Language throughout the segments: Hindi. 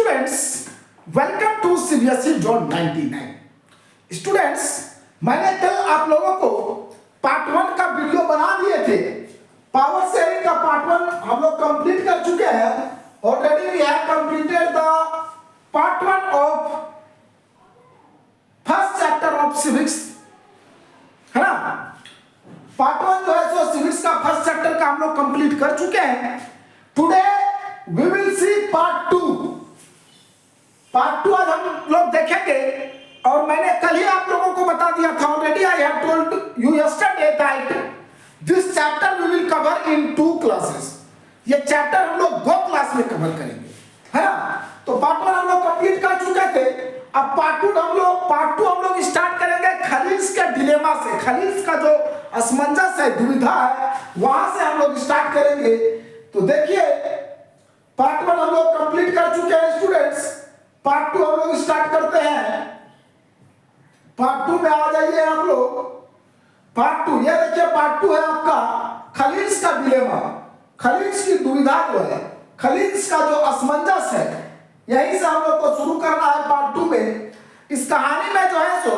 Students, welcome to CBSE zone 99। Students, मैंने कल आप लोगों को पार्ट 1 का वीडियो बना दिए थे। पावर शेयरिंग का पार्ट 1 हम लोग कंप्लीट कर चुके हैं। Already we have completed the part 1 of first chapter of civics, है ना। पार्ट 1 जो है सो सिविक्स का फर्स्ट चैप्टर का हम लोग कंप्लीट कर चुके हैं। Today we will see part 2। Part 2 आज हम लोग देखेंगे और मैंने कल ही आप लोगों को बता दिया था। Already I have told you yesterday that this chapter we will cover in 2 classes. ये चैप्टर हम लोग 2 क्लास में कवर करेंगे, है ना। तो पार्ट 1 हम लोग कंप्लीट कर चुके थे। अब पार्ट 2 हम लोग स्टार्ट करेंगे खलीज के डिलेमा से। खलीज का जो असमंजस है, दुविधा है, वहां से हम लोग स्टार्ट करेंगे। तो देखिए, पार्ट 1 हम लोग कंप्लीट कर चुके हैं स्टूडेंट्स। पार्ट 2 हम लोग स्टार्ट करते हैं। पार्ट 2 में आ जाइए आप लोग। पार्ट 2 ये देखिए, पार्ट 2 है आपका खलीज का डिलेमा, खलीज की दुविधा जो है, खलीज का जो असमंजस है, यहीं से हम लोग को शुरू करना है पार्ट 2 में। इस कहानी में जो है सो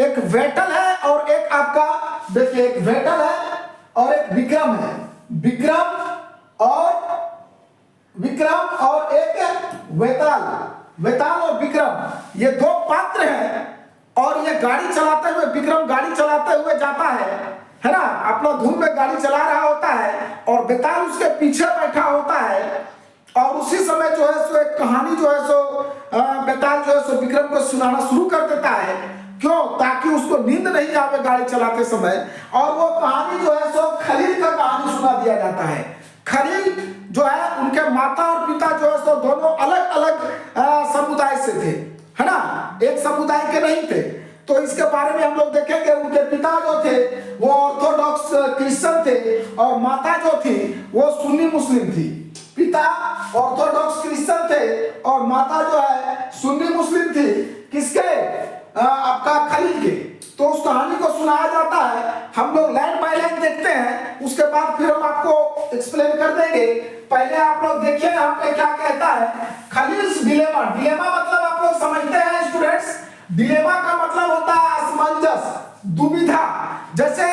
एक वेटल है और एक आपका, देखिए, एक वेटल है और एक विक्रम है। विक्रम और एक वेताल और विक्रम, ये 2 पात्र हैं। और ये गाड़ी चलाते हुए, विक्रम गाड़ी चलाते हुए जाता है ना, अपना धुन में गाड़ी चला रहा होता है और वेताल उसके पीछे बैठा होता है। और उसी समय जो है सो एक कहानी जो है सो वेताल जो है सो विक्रम को सुनाना शुरू कर देता है। क्यों? ताकि उसको नींद नहीं आवे गाड़ी चलाते समय। और वो कहानी जो है सो खलील का कहानी सुना दिया जाता है। खलील जो है, उनके माता और पिता जो है सो दोनों अलग अलग समुदाय से थे, है ना, एक समुदाय के नहीं थे। तो इसके बारे में हम लोग देखेंगे। उनके पिता जो थे वो ऑर्थोडॉक्स क्रिश्चियन थे और माता जो थी वो सुन्नी मुस्लिम थी। पिता ऑर्थोडॉक्स क्रिश्चियन थे और माता जो है सुन्नी मुस्लिम थी। किसके? आपका खलील के। तो उस कहानी को सुनाया जाता है। हम लोग लाइन बाय लाइन देखते हैं, उसके बाद फिर हम आपको एक्सप्लेन कर देंगे। पहले आप लोग देखिए यहाँ पे क्या कहता है। खलीज डिलेमा। डिलेमा मतलब आप लोग समझते हैं स्टूडेंट्स। डिलेमा का मतलब होता है असमंजस, दुविधा। जैसे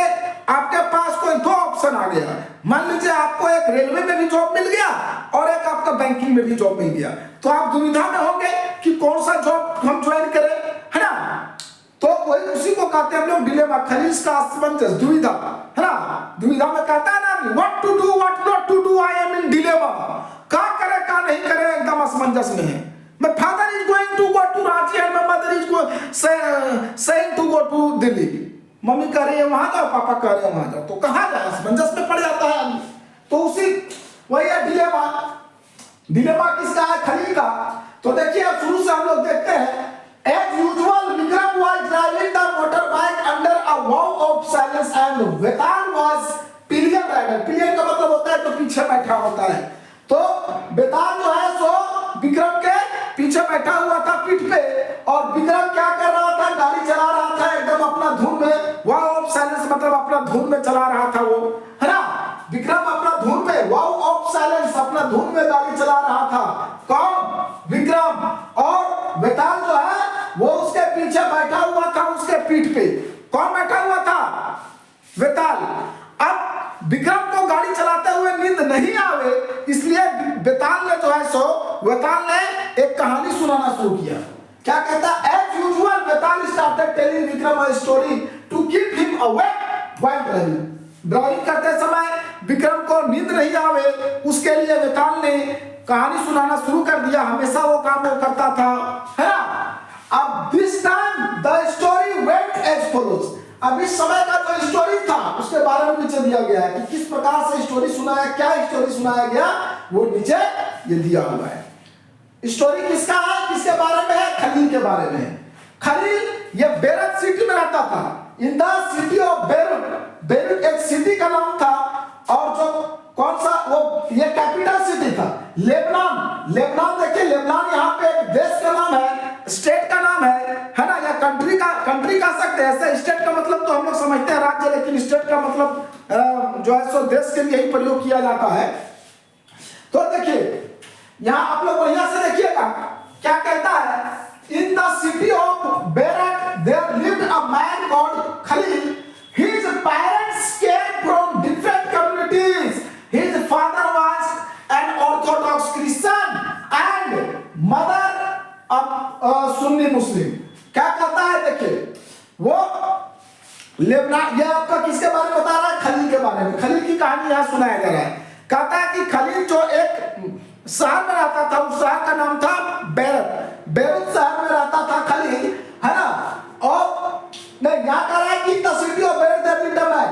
आपके पास कोई 2 ऑप्शन आ गया। मान लीजिए आपको एक रेलवे में भी जॉब मिल गया और एक आपका बैंकिंग में भी जॉब मिल गया। तो आप दुविधा में होंगे कि कौन सा जॉब हम ज्वाइन करें, है ना। तो वही उसी को कहते हैं हम लोग डिलेमा, खलीज का असमंजस, दुविधा, है ना। दुविधा में कहता है ना, what to do what not to do, I am in dilemma. क्या करे क्या नहीं करे, एकदम असमंजस में है। My father is going to go to Ranchi and my mother is saying to go to Delhi. Mummy कह रही है वहां जाओ, पापा कह रहे हैं वहां जाओ। तो कहां जाए? असमंजस में पड़ जाता है आदमी। तो उसी वही है डिलेमा। डिलेमा किसका है? खलील का। तो देखिए, शुरू से हम लोग देखते हैं। As usual, Vikram was driving the motorbike under a vow of silence and Vetal was pillion rider. Pillion का मतलब होता है तो पीछे बैठा होता है। तो वेताल जो है सो विक्रम के पीछे बैठा हुआ था पीठ पे। और विक्रम क्या कर रहा था? गाड़ी चला रहा था एकदम अपना धुन में। वाव ऑफ साइलेंस मतलब अपना धुन में चला रहा था वो, है ना। विक्रम अपना धुन में, वाव ऑफ साइलेंस, अपना धुन में गाड़ी चला रहा था। कौन? विक्रम। और वेताल जो है वो उसके पीछे बैठा हुआ था, उसके पीठ पे। कौन बैठा हुआ था? वेताल। अब विक्रम को गाड़ी चलाते हुए नींद नहीं आवे, इसलिए वेताल ने जो है सो वेताल ने एक कहानी सुनाना शुरू किया। क्या कहता? As usual Vetal started telling Vikram a story to keep him awake while driving. Driving करते समय विक्रम को नींद नहीं आवे, उसके लिए वेताल ने कहानी सुनाना शुरू कर दिया। हमेशा वो काम वो करता था, है ना। अब this time the story went as follows. अब इस समय का जो स्टोरी था उसके बारे में नीचे दिया गया है कि किस प्रकार से स्टोरी सुनाया, क्या स्टोरी सुनाया गया, वो नीचे ये दिया हुआ है। स्टोरी किसका है? किसके बारे में है? खलील के बारे में है। खलील ये बेरूत सिटी में रहता था। इन the city of Beirut. Beirut एक सिटी का नाम था और जो कौन सा, वो ये कैपिटल सिटी था। लेबनान। लेबनान देखिए, लेबनान यहाँ पे एक देश का नाम है, स्टेट का नाम है ना, या कंट्री कह सकते हैं। ऐसे स्टेट का मतलब तो हम लोग समझते हैं राज्य, लेकिन स्टेट का मतलब जो है सो देश के लिए ही प्रयोग किया जाता है। तो देखिए, यहाँ आप लोग बढ़िया से देखिएगा। क्या कहता है, in the city of Beirut there lived a man called Khalil, his parents came from different communities, his father was an Orthodox Christian and mother Sunni Muslim. क्या कहता है, देखिए वो लेबनान, ये आपका किसके बारे में बता रहा है, खलील के बारे में। खलील की कहानी यहाँ सुनाया जा रहा है। कहता है कि खलील जो एक शहर में रहता था, उस शहर का नाम था बेरत। बेरत शहर में रहता था खलील, है ना। और नहीं, यहाँ कह रहा है कि the city of Beirut there lived a man,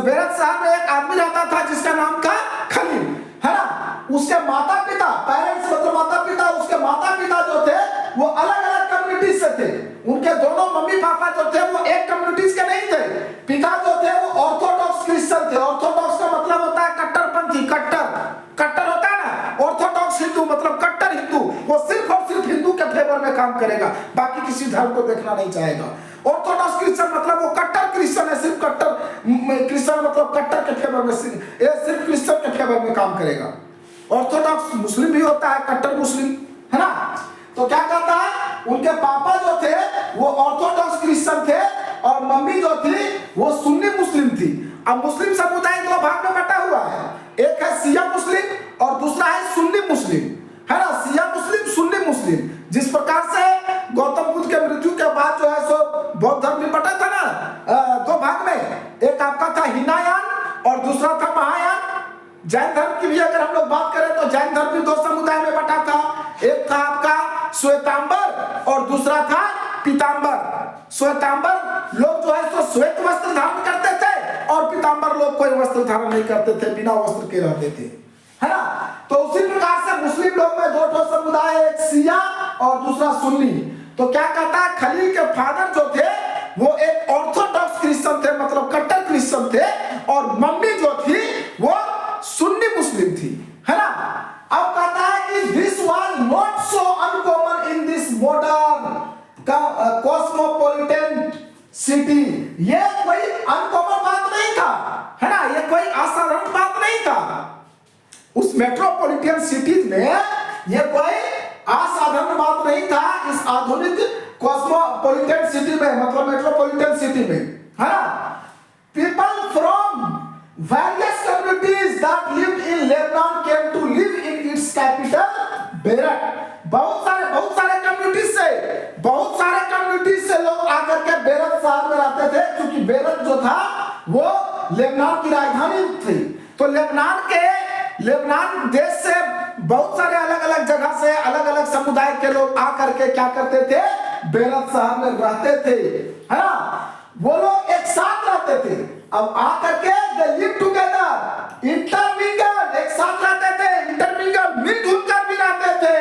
Beirut शहर में एक आदमी रहता था जिसका नाम था खलील, है ना। उसके माता पिता, पेरेंट्स मतलब माता पिता, उसके माता पिता जो थे वो अलग अलग कम्युनिटीज से थे। उनके दोनों मम्मी पापा जो थे वो एक कम्युनिटीज के नहीं थे। पिता जो थे वो ऑर्थोडॉक्स क्रिश्चियन थे। ऑर्थोडॉक्स का मतलब होता है कट्टरपंथी, कट्टर होता है ना। ऑर्थोडॉक्स हिंदू मतलब कट्टर हिंदू, वो सिर्फ और सिर्फ हिंदू के फेवर में काम करेगा, बाकी किसी धर्म को देखना नहीं चाहेगा। ऑर्थोडॉक्स क्रिश्चियन मतलब वो कट्टर क्रिश्चियन है, सिर्फ कट्टर क्रिश्चियन मतलब कट्टर के फेवर में, सिर्फ क्रिश्चियन के फेवर में काम करेगा। ऑर्थोडॉक्स मुस्लिम भी होता है, कट्टर मुस्लिम, है ना। तो क्या कहता है, उनके पापा जो थे वो ऑर्थोडॉक्स क्रिश्चियन थे और मम्मी जो थी वो सुन्नी मुस्लिम थी। अब मुस्लिम समुदाय दो भाग में बटा हुआ है, एक है शिया मुस्लिम और दूसरा है सुन्नी मुस्लिम, है ना। शिया मुस्लिम, सुन्नी मुस्लिम। जिस प्रकार से गौतम बुद्ध के मृत्यु के बाद जो है सो बौद्ध धर्म भी बटा था ना दो भाग में, एक आपका था हिनायान और दूसरा था महायान। जैन धर्म की भी अगर हम लोग बात करें तो जैन धर्म भी दो समुदाय में बटा था, एक था आपका श्वेतांबर और दूसरा था पीतांबर। श्वेतांबर लोग जो है तो श्वेत वस्त्र धारण करते थे और पीतांबर लोग कोई वस्त्र धारण नहीं करते थे, बिना वस्त्र के रहते थे, है ना। तो उसी प्रकार से मुस्लिम लोग में दो ठो समुदाय, एक शिया और दूसरा सुन्नी। तो क्या कहता है, खलील के फादर जो थे वो एक ऑर्थोडॉक्स क्रिश्चियन थे, मतलब कट्टर क्रिश्चियन थे, और मम्मी जो थी वो सुन्नी मुस्लिम थी, है ना। अब कहता है कि this was not so uncommon in this modern cosmopolitan city. ये कोई अनकॉमन बात नहीं था, है ना, ये कोई असाधारण बात नहीं था। उस मेट्रोपॉलिटन सिटीज में ये कोई असाधारण बात नहीं था, इस आधुनिक कॉस्मोपॉलिटन सिटी में, मतलब मेट्रोपॉलिटन सिटी में, है ना। People from various communities that lived in Lebanon came to live in its capital Bairat. बहुत सारे कम्युनिटीज से लोग आकर के बेरत शहर में रहते थे, क्योंकि बेरत जो था वो लेबनान की राजधानी थी। तो लेबनान देश से बहुत सारे अलग अलग जगह से अलग अलग समुदाय के लोग आकर के क्या करते थे, बेरत शहर में रहते थे, है ना। वो लोग एक साथ रहते थे। अब आकर के they live together, intermingled, एक साथ रहते थे, intermingled, मिलजुल कर भी रहते थे।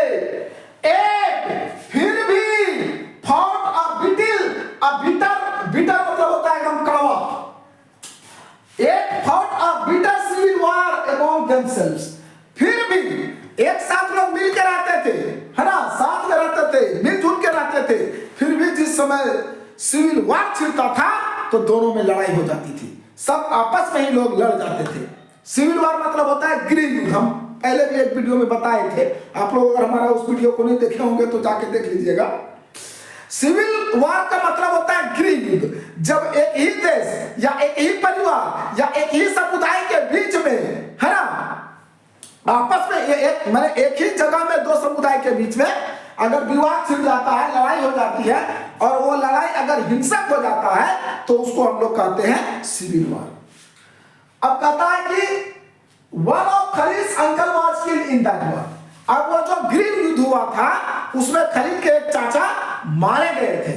एक फिर भी fought a bitter मतलब होता है एकदम कड़वा। एक fought a bitter civil war among themselves, फिर भी एक साथ लोग मिल के रहते थे, है ना, साथ में रहते थे, मिलजुल के रहते थे। फिर भी जिस समय सिविल वार छिड़ता था तो दोनों में लड़ाई हो जाती थी, सब आपस में ही लोग लड़ जाते थे। सिविल वार मतलब होता है गृह युद्ध। हम पहले भी एक वीडियो में बताए थे, आप लोग अगर हमारा उस वीडियो को नहीं देखे होंगे तो जाके देख लीजिएगा। सिविल वार का मतलब होता है गृह युद्ध, जब एक ही देश या एक ही परिवार या एक ही समुदाय के बीच में, है ना, आपस में एक ही जगह में दो समुदाय के बीच में अगर विवाद छिड़ जाता है, लड़ाई हो जाती है, और वो लड़ाई अगर हिंसक हो जाता है तो उसको हम लोग कहते हैं सिविल वार। अब कहता है कि one of Khalil's uncle was killed in that war. अब वो जो गृह युद्ध हुआ था उसमें खलील के एक चाचा मारे गए थे,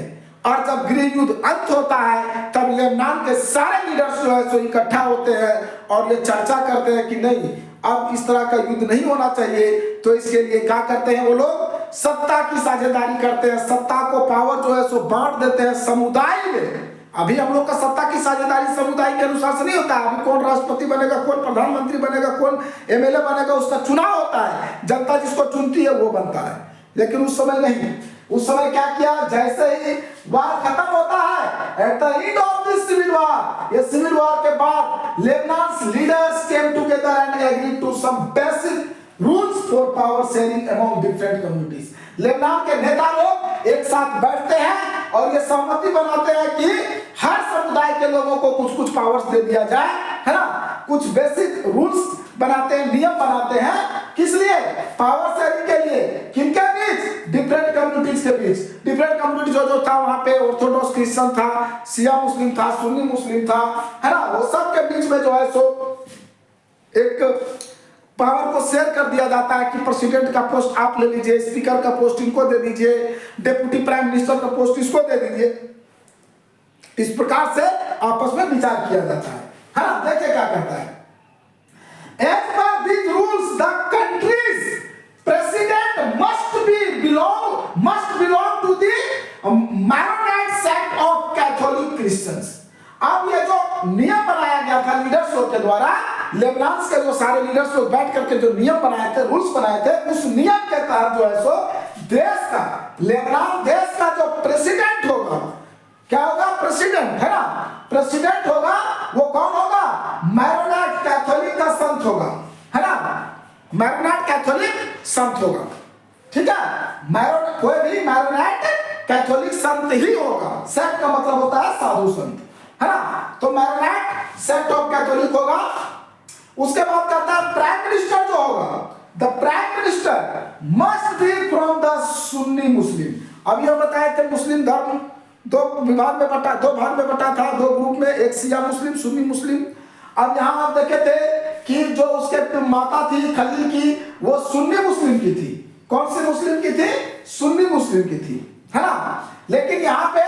और जब गृह युद्ध अंत होता है तब लेबनान के सारे लीडर्स जो है सो इकट्ठा होते हैं और ये चर्चा करते हैं कि नहीं, अब इस तरह का युद्ध नहीं होना चाहिए। तो इसके लिए क्या करते हैं वो लोग, सत्ता की साझेदारी करते हैं, सत्ता को पावर जो है सो बांट देते हैं समुदाय में। अभी हम लोग का सत्ता की साझेदारी समुदाय के अनुसार से नहीं होता है। अभी कौन राष्ट्रपति बनेगा, कौन प्रधानमंत्री बनेगा, कौन एमएलए बनेगा, उसका चुनाव होता है, जनता जिसको चुनती है वो बनता है। लेकिन उस समय नहीं, उस समय क्या किया, जैसे ही वार खत्म होता है, at the end of this civil war, ये सिविल वार के बाद Lebanon leaders came together and agreed to some basic rules for power sharing among different communities. Lebanon के नेता लोग एक साथ बैठते हैं और ये सहमति बनाते हैं कि हर समुदाय के लोगों को कुछ कुछ पावर्स दे दिया जाए, है ना। कुछ बेसिक रूल्स बनाते हैं, नियम बनाते हैं, किस लिए? पावर शेयरिंग के लिए। किनके बीच? डिफरेंट कम्युनिटीज के बीच। डिफरेंट कम्युनिटी जो था वहां पे ऑर्थोडॉक्स क्रिश्चियन था, शिया मुस्लिम था, सुन्नी मुस्लिम था, है ना। वो सब के बीच में जो है सो एक पावर को शेयर कर दिया जाता है कि प्रेसिडेंट का पोस्ट आप ले लीजिए, स्पीकर का पोस्ट इनको दे दीजिए, डेप्यूटी प्राइम मिनिस्टर का पोस्ट इसको दे दीजिए। इस प्रकार से आपस में विचार किया जाता है ना। देखिए क्या कहता है, as per these rules the country's president must belong to the Maronite sect of Catholic Christians। अब ये जो नियम बनाया गया था लीडर्स लोग के द्वारा, लेबनान के जो सारे लीडर्स लोग बैठ करके जो नियम बनाए थे, रूल्स बनाए थे, उस नियम के तहत जो है सो देश का, लेबनान देश का जो प्रेसिडेंट होगा, क्या होगा? प्रेसिडेंट, है ना। प्रेसिडेंट होगा वो कौन होगा? मैरोनाइट कैथोलिक का संत होगा, है ना। मैरोनाइट कैथोलिक संत होगा, ठीक है। कोई भी मैरोनाइट कैथोलिक संत ही होगा। सेक्ट का मतलब होता है साधु संत, है ना। तो मैरोनाइट सेक्ट ऑफ कैथोलिक होगा। उसके बाद कहता है प्राइम मिनिस्टर जो होगा, the prime minister must be from the Sunni Muslim. अब ये बताए थे मुस्लिम धर्म दो भाग में बटा था, दो ग्रुप में, एक शिया मुस्लिम, सुन्नी मुस्लिम। अब यहाँ आप देखे थे कि जो उसके माता थी खलील की, वो सुन्नी मुस्लिम की थी। कौन सी मुस्लिम की थी? सुन्नी मुस्लिम की थी, है ना। लेकिन यहाँ पे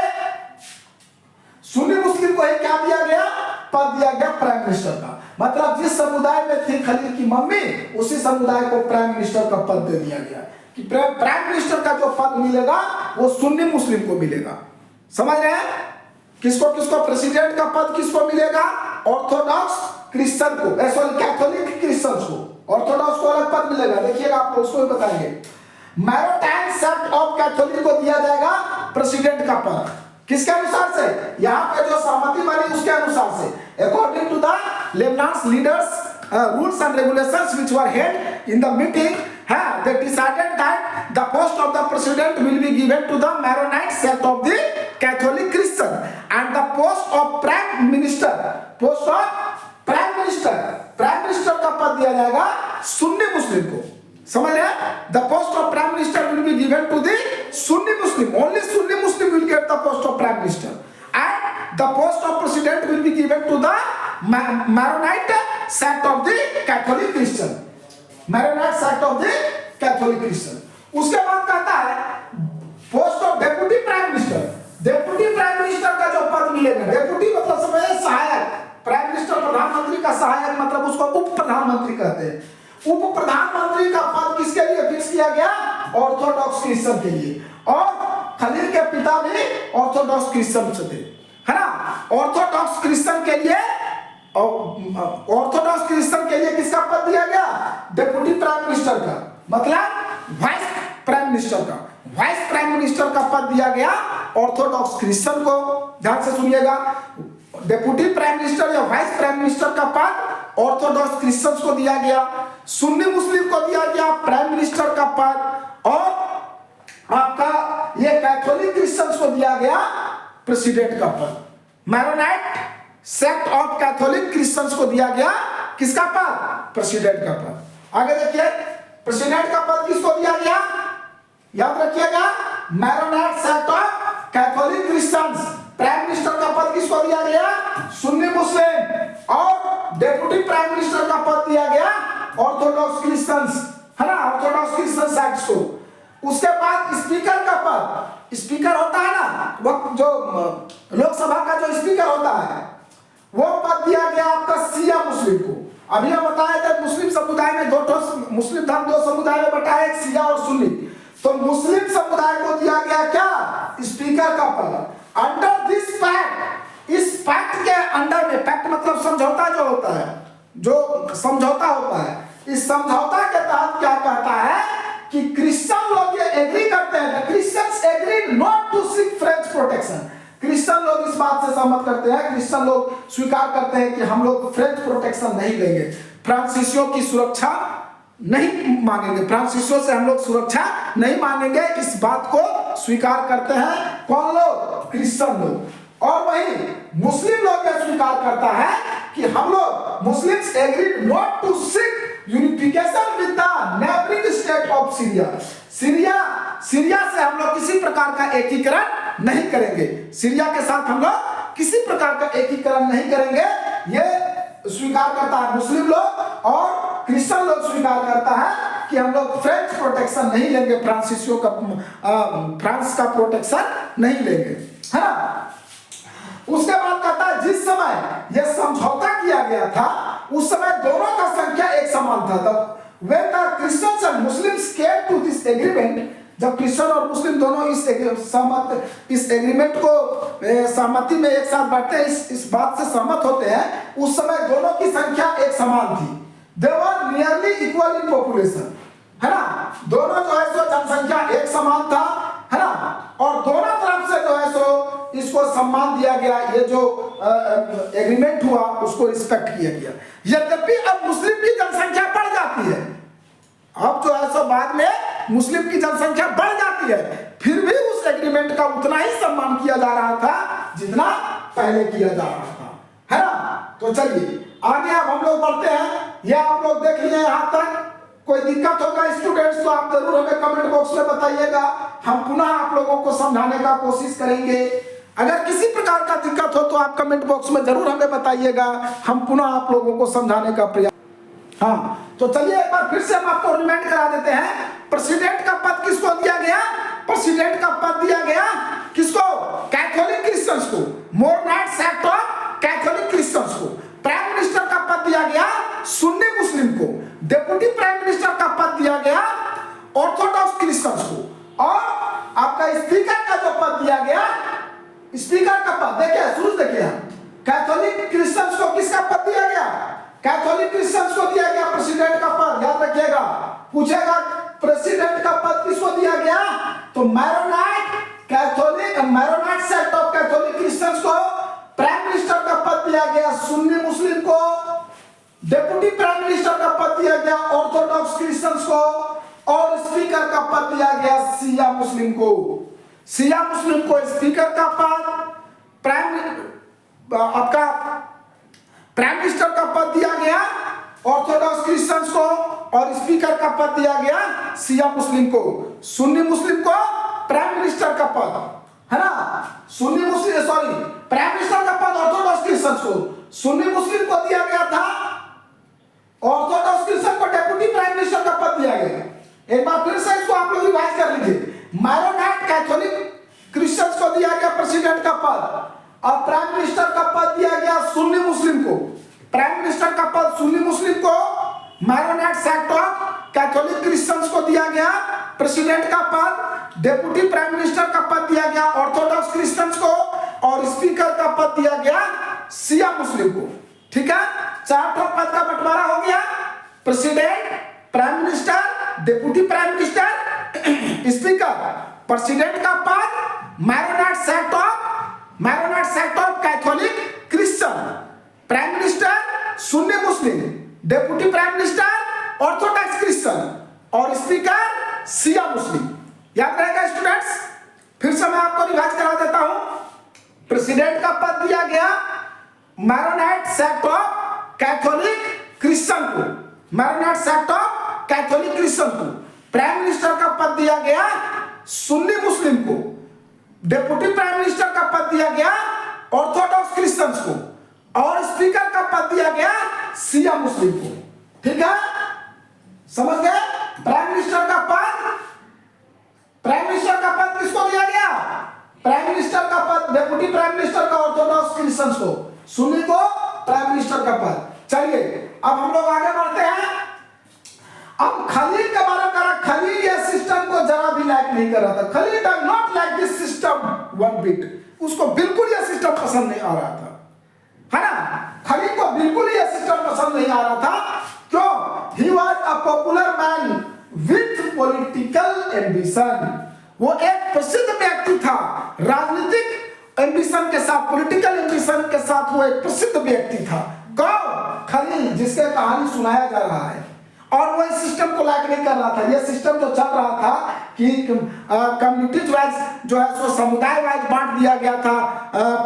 सुन्नी मुस्लिम को ही क्या दिया गया? पद दिया गया प्राइम मिनिस्टर का। मतलब जिस समुदाय में थी खलील की मम्मी, उसी समुदाय को प्राइम मिनिस्टर का पद दे दिया गया कि प्राइम मिनिस्टर का जो पद मिलेगा वो सुन्नी मुस्लिम को मिलेगा। समझ रहे हैं? किसको किसको? प्रेसिडेंट का पद किसको मिलेगा? ऑर्थोडॉक्स क्रिश्चियन को, सॉरी कैथोलिक क्रिश्चियंस को। ऑर्थोडॉक्स को अलग पद मिलेगा, देखिएगा आप उसको भी बताएंगे। मैरोटाइन सेक्ट ऑफ कैथोलिक को दिया जाएगा प्रेसिडेंट का पद। किसके अनुसार से? यहाँ पे जो सहमति बनी उसके अनुसार से, according to the Lebanon leaders rules and regulations which were held in the meeting, they decided that the post of the president will be given to the Maronite sect of the Catholic Christian, and the post of prime minister का पद दिया जाएगा सुन्नी मुस्लिम को। समझ रहे हैं? The post of prime minister will be given to the Sunni Muslim. Only Sunni Muslim will get the post of prime minister, and the post of president will be given to the Maronite sect of the Catholic Christian. Maronite sect of the Catholic Christian. उसके बाद कहता है post of deputy prime minister. Deputy prime minister का जो पद मिलेगा, डेप्यूटी मतलब समझे सहायक, प्राइम मिनिस्टर प्रधानमंत्री का सहायक, मतलब उसको उप प्रधानमंत्री कहते हैं। उप प्रधानमंत्री का पद किसके लिए फिक्स किया गया? ऑर्थोडॉक्स क्रिश्चियन के लिए। और खलील के पिता भी ऑर्थोडॉक्स क्रिश्चियन थे, है ना। ऑर्थोडॉक्स क्रिश्चियन के लिए किसका पद दिया गया? डेप्यूटी प्राइम मिनिस्टर का, मतलब वाइस प्राइम मिनिस्टर का। वाइस प्राइम मिनिस्टर का पद दिया गया ऑर्थोडॉक्स क्रिश्चियन को। ध्यान से सुनिएगा, डेप्यूटी प्राइम मिनिस्टर या वाइस प्राइम मिनिस्टर का पद ऑर्थोडॉक्स क्रिश्चियंस को दिया गया, सुन्नी मुस्लिम को दिया गया प्राइम मिनिस्टर का पद, और आपका ये कैथोलिक क्रिश्चियंस को दिया गया प्रेसिडेंट का पद। Maronite sect of Catholic Christians को दिया गया किसका पद? प्रेसिडेंट का पद। आगे देखिए, प्रेसिडेंट का पद किसको दिया गया? याद रखिएगा, Maronite sect of Catholic Christians. Prime minister का पद किसको दिया गया? सुन्नी मुस्लिम। और डेप्यूटी प्राइम मिनिस्टर का पद दिया गया ऑर्थोडॉक्स क्रिश्चियंस, है ना, ऑर्थोडॉक्स क्रिश्चियन सेक्ट को। उसके बाद स्पीकर का पद, स्पीकर होता है ना, वो जो लोकसभा का जो स्पीकर होता है, वो पद दिया गया आपका शिया मुस्लिम को। अभी हम बताए थे मुस्लिम समुदाय में मुस्लिम धर्म दो समुदाय में बटा है, एक शिया और सुन्नी। तो मुस्लिम समुदाय को दिया गया क्या? स्पीकर का पद। अंडर दिस पैक्ट, इस पैक्ट के अंडर में, पैक्ट मतलब समझौता जो होता है, जो समझौता होता है, इस समझौता के तहत क्या कहता है कि क्रिश्चियन लोग ये एग्री करते हैं, Christians agree not to seek French protection. Christian लोग इस बात से सहमत करते हैं, क्रिश्चियन लोग स्वीकार करते हैं कि हम लोग फ्रेंच प्रोटेक्शन नहीं लेंगे, फ्रांसीसियों की सुरक्षा नहीं मांगेंगे, फ्रांसिसो से हम लोग सुरक्षा नहीं मांगेंगे। इस बात को स्वीकार करते हैं कौन लोग? क्रिश्चियन लोग। और वही मुस्लिम लोग यह स्वीकार करता है कि हम लोग Muslims agreed not to seek unification with the neighbouring state of Syria. Syria से हम लोग किसी प्रकार का एकीकरण नहीं करेंगे। सीरिया के साथ हम लोग किसी प्रकार का एकीकरण नहीं करेंगे, ये स्वीकार करता है मुस्लिम लोग। और क्रिश्चियन लोग स्वीकार करता है कि हम लोग फ्रेंच प्रोटेक्शन नहीं लेंगे, फ्रांसिसियो का फ्रांस का प्रोटेक्शन नहीं लेंगे, है ना। उसके बाद कहता है जिस समय यह समझौता किया गया था उस समय दोनों का संख्या एक समान था। When the Christians and Muslims came to this agreement, जब क्रिश्चियन और मुस्लिम दोनों इस एग्रीमेंट को सहमति में एक साथ बैठते हैं, इस बात से सहमत होते हैं, उस समय दोनों की संख्या एक समान थी। They were nearly equal in population, है ना। दोनों जो है सो जनसंख्या एक समान था, है ना। और दोनों तरफ से जो है सो इसको सम्मान दिया गया, ये जो एग्रीमेंट हुआ उसको रिस्पेक्ट किया गया। यद्यपि अब मुस्लिम की जनसंख्या बढ़ जाती है, अब जो है सो बाद में मुस्लिम की जनसंख्या बढ़ जाती है, फिर भी उस एग्रीमेंट का उतना ही सम्मान किया जा रहा था जितना पहले किया जा रहा था, है ना। तो चलिए आगे अब हम लोग बढ़ते हैं। यह आप लोग देख लिए यहाँ तक। कोई दिक्कत होगा स्टूडेंट्स तो आप जरूर हमें कमेंट बॉक्स में बताइएगा, हम पुनः आप लोगों को समझाने का कोशिश करेंगे। अगर किसी प्रकार का दिक्कत हो तो आप कमेंट बॉक्स में जरूर हमें बताइएगा, हम पुनः आप लोगों को समझाने का प्रयास। हाँ तो चलिए एक बार फिर से हम आपको रिमाइंड करा देते हैं। प्रेसिडेंट का पद किसको दिया गया? प्रेसिडेंट का पद दिया गया किसको? कैथोलिक क्रिश्चियंस को, मोरनाइट सेक्ट ऑफ कैथोलिक क्रिश्चियंस को। प्राइम मिनिस्टर का पद दिया गया सुन्नी मुस्लिम को। डेप्यूटी प्राइम मिनिस्टर का पद दिया गया ऑर्थोडॉक्स क्रिश्चियंस को। और आपका स्पीकर का जो पद दिया गया, स्पीकर का पद देखिए, शुरू देखिए, कैथोलिक क्रिश्चियंस को किसका पद दिया गया? कैथोलिक क्रिश्चियंस को दिया गया प्रेसिडेंट का पद। याद रखिएगा, पूछेगा प्रेसिडेंट का पद किसको दिया गया? तो Maronite Catholic, Maronite sect of Catholic Christians को। प्राइम मिनिस्टर का पद दिया गया सुन्नी मुस्लिम को। डेप्यूटी प्राइम मिनिस्टर का पद दिया गया ऑर्थोडॉक्स क्रिश्चियंस को। और स्पीकर का पद दिया गया शिया मुस्लिम को। शिया मुस्लिम को स्पीकर का पद, आपका प्राइम मिनिस्टर का पद दिया गया ऑर्थोडॉक्स क्रिश्चियंस को, और स्पीकर का पद दिया गया शिया मुस्लिम को। सुन्नी मुस्लिम को प्राइम मिनिस्टर का पद, है ना। सुन्नी मुस्लिम, सॉरी, प्राइम मिनिस्टर का पद ऑर्थोडॉक्स क्रिश्चियंस को, सुन्नी मुस्लिम को दिया गया था। ऑर्थोडॉक्स क्रिश्चियन को डेप्यूटी प्राइम मिनिस्टर का पद दिया गया। एक बार फिर से इसको आप लोग रिवाइज कर लीजिए। मैरोनाइट कैथोलिक क्रिश्चियंस को दिया गया प्रेसिडेंट का पद, और प्राइम मिनिस्टर का पद दिया गया सुन्नी मुस्लिम को। प्राइम मिनिस्टर का पद सुन्नी मुस्लिम को, Maronite sect of Catholic Christians को दिया गया प्रेसिडेंट का पद, डेप्यूटी प्राइम मिनिस्टर का पद दिया गया ऑर्थोडॉक्स क्रिश्चियंस को, और स्पीकर का पद दिया गया शिया मुस्लिम को। ठीक है, 4 पद का बंटवारा हो गया। President, prime minister, deputy prime minister, speaker. President का पद Maronite sect of Catholic Christian, prime minister Sunni Muslim, deputy prime minister Orthodox Christian, और स्पीकर शिया मुस्लिम। याद रहेगा स्टूडेंट्स? फिर से मैं आपको रिवाइज करा देता हूं। प्रेसिडेंट का पद दिया गया Maronite sect of Catholic Christian को, Maronite sect of Catholic Christian को। प्राइम मिनिस्टर का पद दिया गया सुन्नी मुस्लिम को। डेप्यूटी प्राइम मिनिस्टर का पद दिया गया ऑर्थोडॉक्स क्रिश्चियंस को, और स्पीकर का पद दिया गया शिया मुस्लिम को। ठीक है, समझ गए? प्राइम मिनिस्टर का पद किसको दिया गया? प्राइम मिनिस्टर का पद डेप्यूटी प्राइम मिनिस्टर का ऑर्थोडॉक्स क्रिश्चियंस को, सुन्नी को प्राइम मिनिस्टर का पद। चलिए अब हम लोग आगे बढ़ते हैं। अब खलील के बारे में, खलील ये सिस्टम को जरा भी लाइक नहीं कर रहा था। Khalil does not like this system one bit. उसको बिल्कुल ये सिस्टम पसंद नहीं आ रहा था, है ना। खलील को बिल्कुल ये सिस्टम पसंद नहीं आ रहा था। क्यों? He was a popular man with political ambition. वो एक प्रसिद्ध व्यक्ति था, राजनीतिक एम्बिशन के साथ, पॉलिटिकल एम्बिशन के साथ वो एक प्रसिद्ध व्यक्ति था। कौन? खलील, जिसके कहानी सुनाया जा रहा है। और वो इस सिस्टम को लाइक नहीं कर रहा था। ये सिस्टम जो चल रहा था कि कम्युनिटीज वाइज जो है सो समुदाय वाइज बांट दिया गया था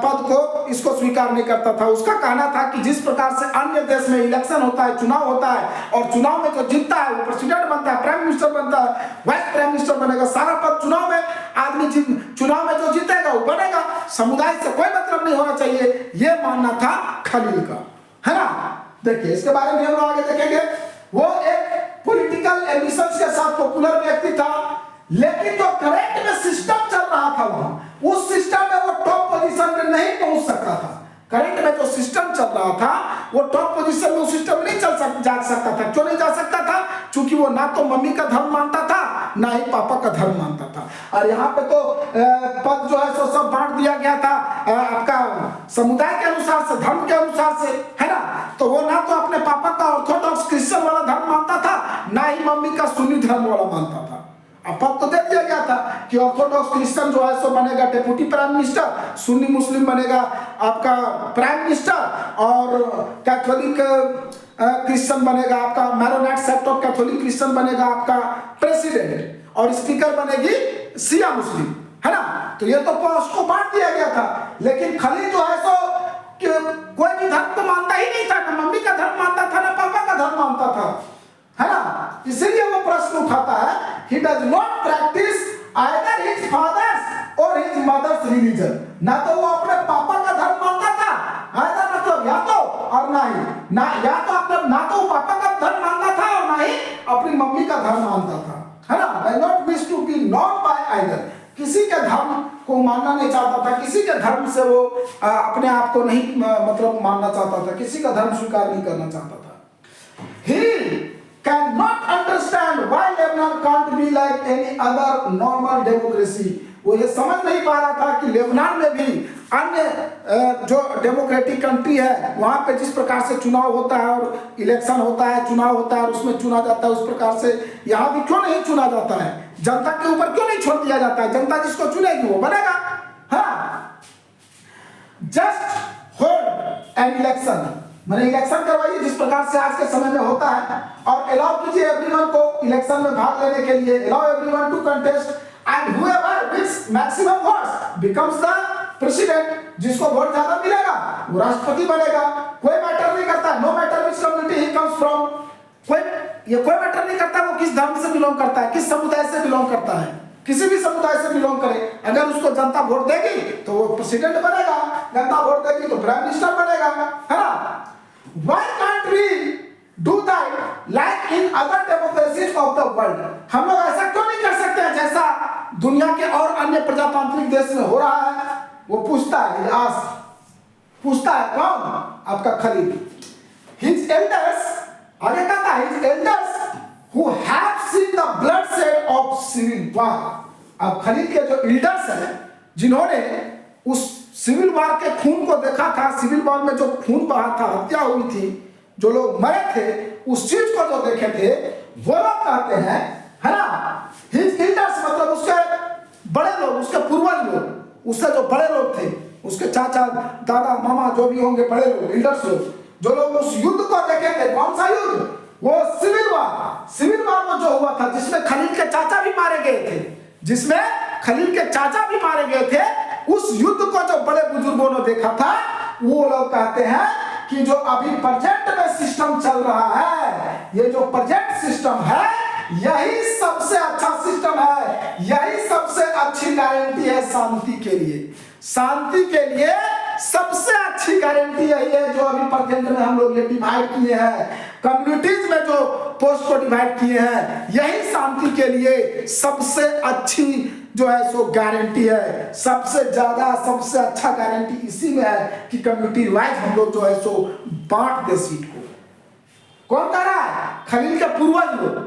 पद को, इसको स्वीकार नहीं करता था। उसका कहना था कि जिस प्रकार से अन्य देश में इलेक्शन होता है, चुनाव होता है, और चुनाव में जो जीतता है वो प्रेसिडेंट बनता है, प्राइम मिनिस्टर बनता है, वाइस प्राइम मिनिस्टर बनेगा, सारा पद चुनाव में आदमी चुनाव में जो जीतेगा वो बनेगा, समुदाय से कोई मतलब नहीं होना चाहिए, ये मानना था खलील का, है ना। देखिए इसके बारे में हम लोग आगे देखेंगे। वो एक पॉलिटिकल एम्बिशंस के साथ पॉपुलर व्यक्ति था, लेकिन जो करंट में सिस्टम चल रहा था वहां, उस सिस्टम में वो टॉप पोजीशन में नहीं पहुंच सकता था। करंट में जो सिस्टम चल रहा था वो टॉप पोजीशन में उस सिस्टम में नहीं जा सकता था। क्यों नहीं जा सकता था? क्योंकि वो ना तो मम्मी का धर्म मानता था, ना ही पापा का धर्म मानता था। और यहाँ पे तो पद जो है सो सब बांट दिया गया था आपका समुदाय के अनुसार से, धर्म के अनुसार से, है ना। तो वो ना तो अपने पापा का ऑर्थोडॉक्स क्रिश्चियन वाला धर्म मानता था, ना ही मम्मी का सुन्नी धर्म वाला मानता था। अब पद तो दे दिया गया था कि ऑर्थोडॉक्स क्रिश्चियन जो है सो बनेगा डेप्यूटी प्राइम मिनिस्टर, सुन्नी मुस्लिम बनेगा आपका प्राइम मिनिस्टर, और कैथोलिक क्रिश्चियन बनेगा आपका मैरोनेट सेक्ट ऑफ कैथोलिक क्रिश्चियन बनेगा आपका प्रेसिडेंट, और स्पीकर बनेगी शिया मुस्लिम, है ना। तो ये तो पोस्ट को बांट दिया गया था। लेकिन खलील जो है सो कोई भी धर्म तो मानता ही नहीं था, ना मम्मी का धर्म मानता था, ना पापा का धर्म मानता था, है ना। इसीलिए वो प्रश्न उठाता है, he does not practice either his father's or his mother's religion। ना तो वो अपने पापा का धर्म मानता था, either मतलब या तो और ना ही, ना या तो अपने ना तो पापा का धर्म मानता था और ना ही अपनी मम्मी का धर्म मानता था, है ना। does not wish to be known by either। किसी के धर्म को मानना नहीं चाहता था, किसी के धर्म से वो अपने आप को नहीं मतलब मानना चाहता था, किसी का धर्म स्वीकार नहीं करना चाहता था। He cannot understand why Lebanon can't be like any other normal democracy। वो ये समझ नहीं पा रहा था कि लेबनान में भी अन्य जो डेमोक्रेटिक कंट्री है वहां पे जिस प्रकार से चुनाव होता है और इलेक्शन होता है, चुनाव होता है और उसमें चुना जाता है, उस प्रकार से यहाँ भी क्यों नहीं चुना जाता है, जनता के ऊपर क्यों नहीं छोड़ दिया जाता है, जनता जिसको चुनेगी वो बनेगा। हाँ, जस्ट होल्ड एन इलेक्शन, मैंने इलेक्शन करवाइए जिस प्रकार से आज के समय में होता है, और अलाउ कीजिए एवरीवन को इलेक्शन में भाग लेने के लिए, allow everyone to contest and whoever wins maximum votes becomes the president. जिसको वोट ज्यादा मिलेगा वो राष्ट्रपति बनेगा। कोई मैटर नहीं करता, no matter which community he comes from, कोई मैटर नहीं करता वो किस धर्म से बिलोंग करता है, किस समुदाय से बिलोंग करता है, किसी भी समुदाय से बिलोंग करे, अगर उसको जनता वोट देगी तो वो प्रेसिडेंट बनेगा, जनता वोट देगी तो प्राइम मिनिस्टर बनेगा, है ना। Why can't we do that like in other democracies of the world? हम लोग ऐसा क्यों नहीं कर सकते हैं जैसा दुनिया के और अन्य प्रजातांत्रिक देश में हो रहा है? वो पूछता है, पूछता है कौन? आपका खलील। His elders, आगे कहता है his elders who have seen the bloodshed of civil war। अब खलील के जो elders हैं जिन्होंने उस सिविल वार के खून को देखा था, सिविल वार में जो खून बहा था, हत्या हुई थी, जो लोग मरे थे, उस चीज को जो देखे थे, वो लोग कहते हैं, है ना, हिज एल्डर्स मतलब उसके बड़े लोग, उसके पूर्वज लोग, उससे जो बड़े लोग थे, उसके चाचा दादा मामा जो भी होंगे बड़े लोग, एल्डर्स लोग, जो लोग उस युद्ध को देखे थे। कौन सा युद्ध? वो सिविल वार। सिविल वार में जो हुआ था जिसमें खलील के चाचा भी मारे गए थे, जिसमें खलील के चाचा भी मारे गए थे, उस युद्ध को जो बड़े बुजुर्गों ने देखा था, वो लोग कहते हैं कि जो अभी प्रेजेंट में सिस्टम चल रहा है, ये जो प्रेजेंट सिस्टम है, यही सबसे अच्छा सिस्टम है, यही सबसे अच्छी गारंटी है शांति के लिए। शांति के लिए सबसे अच्छी गारंटी यही है जो अभी प्रेजेंट में हम लोग ये डिवाइड किए हैं, कम्युनिटीज में जो पोस्ट को डिवाइड किए हैं, यही शांति के लिए सबसे अच्छी जो है सो गारंटी है। सबसे ज्यादा सबसे अच्छा गारंटी इसी में है कि कम्युनिटी वाइज हम लोग जो है सो बांट दे सीट को। कौन कह रहा है? खलील के पूर्वज लोग,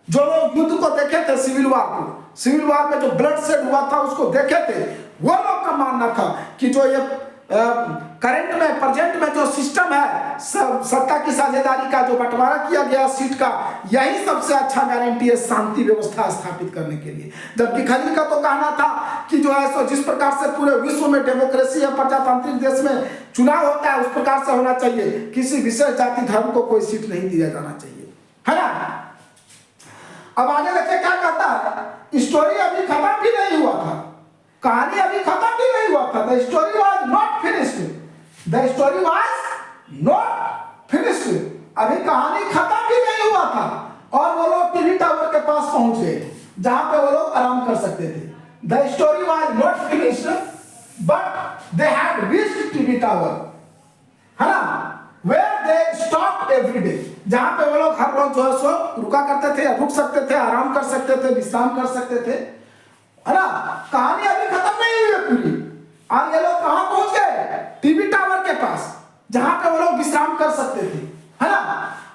जो लोग युद्ध को देखे थे, सिविल वार को, सिविल वार में जो ब्लड शेड हुआ था उसको देखे थे, वो लोग का मानना था कि जो ये करंट में प्रेजेंट में जो सिस्टम है, सत्ता की साझेदारी का जो बंटवारा किया गया सीट का, यही सबसे अच्छा गारंटी है शांति व्यवस्था स्थापित करने के लिए। जबकि खलील का तो कहना था कि जो है सो जिस प्रकार से पूरे विश्व में डेमोक्रेसी है, प्रजातांत्रिक देश में चुनाव होता है, उस प्रकार से होना चाहिए, किसी विशेष जाति धर्म को कोई सीट नहीं दिया जाना चाहिए, है ना। अब आगे देखिए क्या कहता है, स्टोरी अभी खत्म भी नहीं हुआ था, कहानी अभी खत्म भी नहीं हुआ था। The story was not finished, the story was not finished, अभी कहानी खत्म भी नहीं हुआ था। और वो लोग टीवी टावर के पास पहुंच गए जहां पे वो लोग आराम कर सकते थे। The story was not finished but they had reached TV tower, है ना, where they stop every day, जहां पे वो लोग हर रोज जो है सो रुका करते थे, रुक सकते थे, आराम कर सकते थे, विश्राम कर सकते थे, है ना। कहानी अभी खत्म नहीं हुई है पूरी, और ये लोग कहां पहुंच गए, टीवी टावर के पास, जहां पे वो लोग विश्राम कर सकते थे, है ना।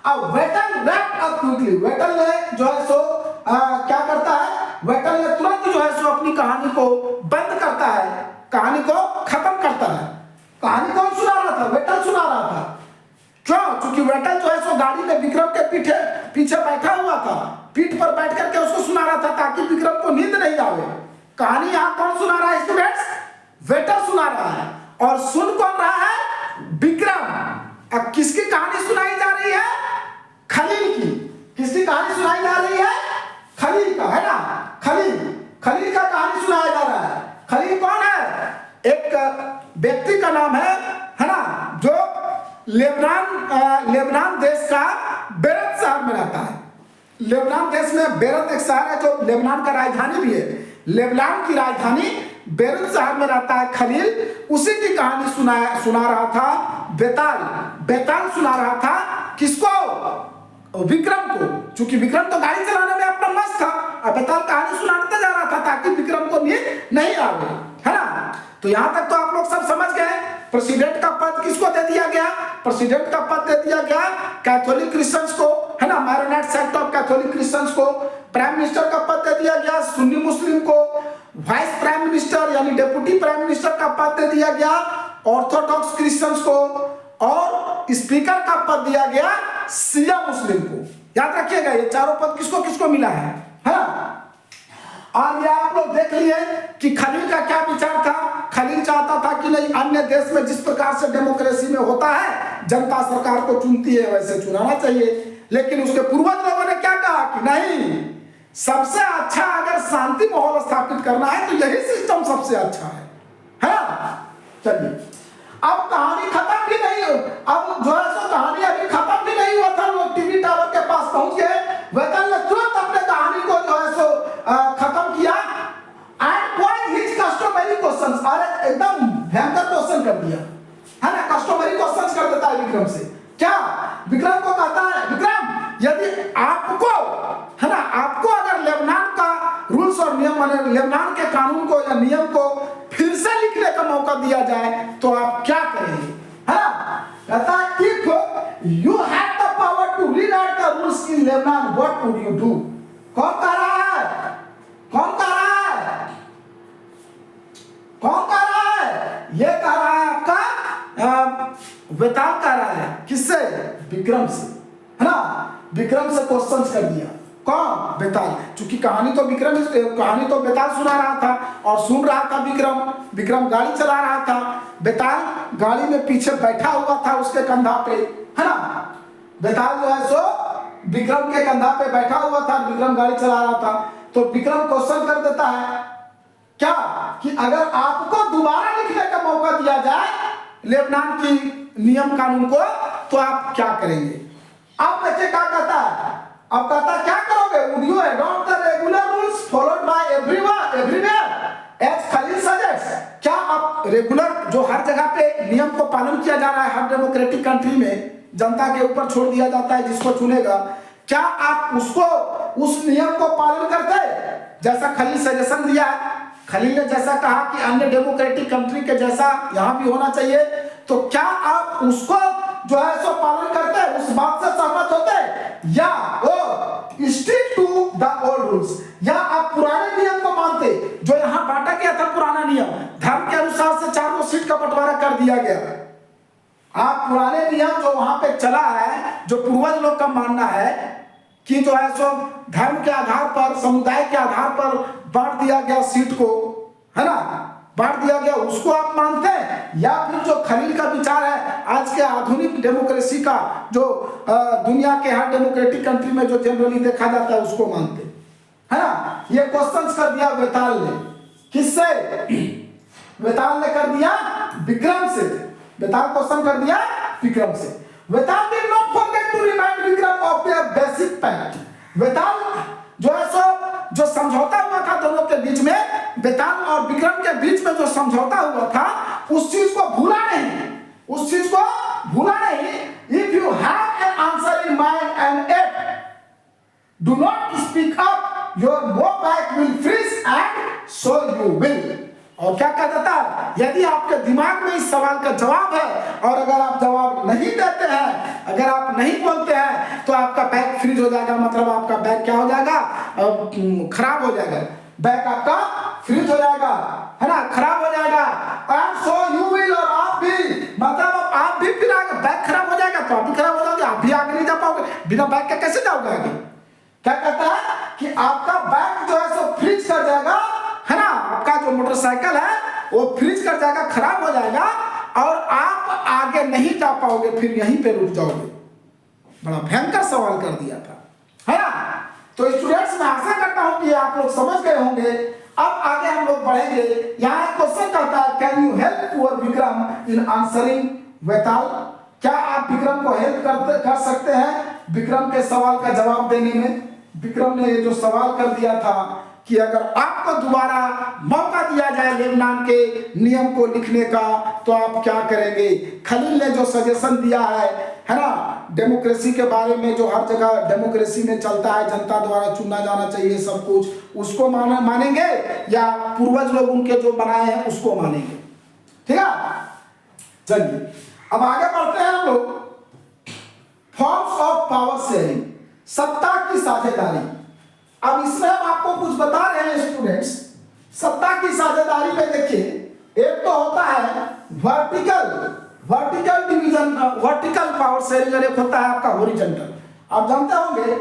अब Vettel wrapped up quickly, Vettel ने जो है सो क्या करता है, वेटल ने तुरंत जो है सो अपनी कहानी को बंद करता है, कहानी को खत्म करता है। कहानी कौन सुना रहा था, वेटल सुना रहा था। क्यों? क्योंकि वेटल जो है सो गाड़ी में विक्रम के पीछे बैठा हुआ था, पीठ पर बैठ करके उसको सुना रहा था ताकि विक्रम को नींद नहीं आवे। कहानी यहाँ कौन सुना रहा है स्टूडेंट्स, वेटल सुना रहा है, और सुन कौन रहा है, विक्रम। अब किसकी कहानी सुनाई जा रही है, खलील की। किसकी कहानी सुनाई जा रही है, खलील का, है ना। खलील का कहानी सुनाया जा रहा है। खलील कौन है, एक व्यक्ति का नाम है ना, जो लेबनान देश का बेरत शहर में रहता है। लेबनान देश में बेरत एक शहर है जो लेबनान का राजधानी भी है। लेबनान की राजधानी बेरूत शहर में रहता है खलील। उसी की कहानी सुना रहा था बेताल सुना रहा था। किसको, विक्रम को। चूंकि विक्रम तो गाड़ी चलाने में अपना मस्त था, और बेताल कहानी सुनाते जा रहा था ताकि विक्रम को नींद नहीं आवे, है ना। तो यहां तक तो आप लोग सब समझ गए। प्रेसिडेंट का पद किसको दे दिया गया, प्रेसिडेंट का पद दे दिया गया कैथोलिक क्रिश्चियंस को, है ना, मारोनेट सेक्ट ऑफ कैथोलिक क्रिश्चियंस को। प्राइम मिनिस्टर का पद दे दिया गया सुन्नी मुस्लिम को। वाइस प्राइम मिनिस्टर यानी डेप्यूटी प्राइम मिनिस्टर का पद दे दिया गया ऑर्थोडॉक्स क्रिश्चियंस को, और स्पीकर का पद दिया गया शिया मुस्लिम को। याद रखिएगा ये चारों पद किसको किसको मिला है ना। और ये आप लोग देख लिए कि खलील का क्या विचार था। खलील चाहता था कि नहीं, अन्य देश में जिस प्रकार से डेमोक्रेसी में होता है, जनता सरकार को चुनती है, वैसे चुनाना चाहिए। लेकिन उसके पूर्वज लोगों ने क्या कहा कि नहीं, सबसे अच्छा अगर शांति माहौल स्थापित करना है तो यही सिस्टम सबसे अच्छा है ना। चलिए, अब कहानी खत्म भी नहीं, अब जो है सो कहानी अभी खत्म भी नहीं हुआ था। लोग टीवी टावर के पास पहुंच गए। वेतन ने तुरंत अपने कहानी को जो है सो खत्म किया। And point his customary questions, अरे एकदम भयंकर क्वेश्चन कर दिया, है ना। कस्टमरी क्वेश्चंस कर देता है विक्रम से। क्या विक्रम को कहता है, विक्रम यदि आपको, है ना, आपको अगर लेबनान का रूल्स और नियम, माने लेबनान के कानून को या नियम को फिर से लिखने का मौका दिया जाए तो आप क्या करेंगे, है ना। कहता है if you have the power to rewrite the rules in Lebanon what would you do. कौन कह रहा है, कौन कह रहा है, कौन कह रहा है, ये कह रहा है आपका वेताल कह रहा है। किससे, विक्रम से, है ना। विक्रम से क्वेश्चंस कर दिया। कौन, बेताल। चूंकि कहानी तो बेताल सुना रहा था और सुन रहा था विक्रम गाड़ी चला रहा था। बेताल गाड़ी में पीछे बैठा हुआ था उसके कंधा पे, है ना। बेताल जो है सो विक्रम के कंधा पे बैठा हुआ था, विक्रम गाड़ी चला रहा था। तो विक्रम क्वेश्चन कर देता है क्या, कि अगर आपको दोबारा लिखने का मौका दिया जाए लेबनान की नियम कानून को तो आप क्या करेंगे। अब देखिए क्या कहता है, अब कहता क्या करोगे, would you adopt the regular rules followed by everywhere as Khalil suggests। क्या आप रेगुलर जो हर जगह पे नियम को पालन किया जा रहा है, हर डेमोक्रेटिक कंट्री में जनता के ऊपर छोड़ दिया जाता है जिसको चुनेगा, क्या आप उसको उस नियम को पालन करते जैसा खलील सजेशन दिया है। खलील ने जैसा कहा कि अन्य डेमोक्रेटिक कंट्री के जैसा यहाँ भी होना चाहिए, तो क्या आप उसको जो है सो पालन करते हैं, उस बात से सहमत होते हैं, या or stick to the old rules, या आप पुराने नियम को मानते जो यहाँ बांटा गया था। पुराना नियम धर्म के अनुसार से 4 सीट का बंटवारा कर दिया गया। आप पुराने नियम जो वहां पे चला है, जो पूर्वज लोग का मानना है कि जो है सो धर्म के आधार पर, समुदाय के आधार पर बांट दिया गया सीट को, है ना, बांट दिया गया, उसको आप मानते हैं, या फिर जो खलील का विचार है आज के आधुनिक डेमोक्रेसी का, जो दुनिया के हर डेमोक्रेटिक कंट्री में जो जनरली देखा जाता है, उसको मानते हैं। ये क्वेश्चन कर दिया वेताल ने, किससे? वेताल ने कर दिया विक्रम से। वेताल क्वेश्चन कर दिया विक्रम से। वेताल did not forget to remind Vikram of their basic pact। वेताल जो है सो जो समझौता हुआ था दोनों के बीच में, वेताल और विक्रम के बीच में जो समझौता हुआ था, उस चीज को भूला नहीं, उस चीज को भूला नहीं। If you have an answer in mind and yet do not speak up, your back will freeze and so you will। और क्या कहता था? यदि आपके दिमाग में इस सवाल का जवाब है और अगर आप जवाब नहीं देते हैं, अगर आप नहीं बोलते हैं, तो आपका बैक फ्रीज हो जाएगा। मतलब आपका बैक क्या हो जाएगा? खराब हो जाएगा। बैक आपका फ्रीज हो जाएगा, है ना, खराब हो जाएगा। एंड सो यू विल, और आप भी, मतलब आप भी फिर आगे बैक खराब हो जाएगा तो आप भी खराब हो जाओगे, आप भी आगे नहीं जा पाओगे। बिना बैक के कैसे जाओगे आगे? क्या कहता है कि आपका बैक जो है सो फ्रीज कर जाएगा, है ना, आपका जो मोटरसाइकिल है वो फ्रीज कर जाएगा, खराब हो जाएगा और आप आगे नहीं जा पाओगे, फिर यहीं पे रुक जाओगे। बड़ा भयंकर सवाल कर दिया था, है ना। तो स्टूडेंट्स, मैं आशा करता हूं कि आप लोग समझ गए होंगे। अब आगे हम लोग बढ़ेंगे। यहाँ एक क्वेश्चन करता है, can you help poor Vikram in answering Vetal? क्या आप विक्रम को हेल्प कर सकते हैं विक्रम के सवाल का जवाब देने में? विक्रम ने जो सवाल कर दिया था कि अगर आपको दोबारा मौका दिया जाए लेबनान के नियम को लिखने का तो आप क्या करेंगे? खलील ने जो सजेशन दिया है ना, डेमोक्रेसी के बारे में, जो हर जगह डेमोक्रेसी में चलता है, जनता द्वारा चुना जाना चाहिए सब कुछ, उसको मानेंगे या पूर्वज लोग उनके जो बनाए हैं उसको मानेंगे? ठीक है, चलिए अब आगे बढ़ते हैं हम लोग। फॉर्म्स ऑफ पावर शेयरिंग, सत्ता की साझेदारी। अब इसमें हम आपको कुछ बता रहे हैं स्टूडेंट्स। सत्ता की साझेदारी में देखिए, एक तो होता है vertical division, vertical power sharing, और एक होता है आपका हॉरिजॉन्टल। आप जानते होंगे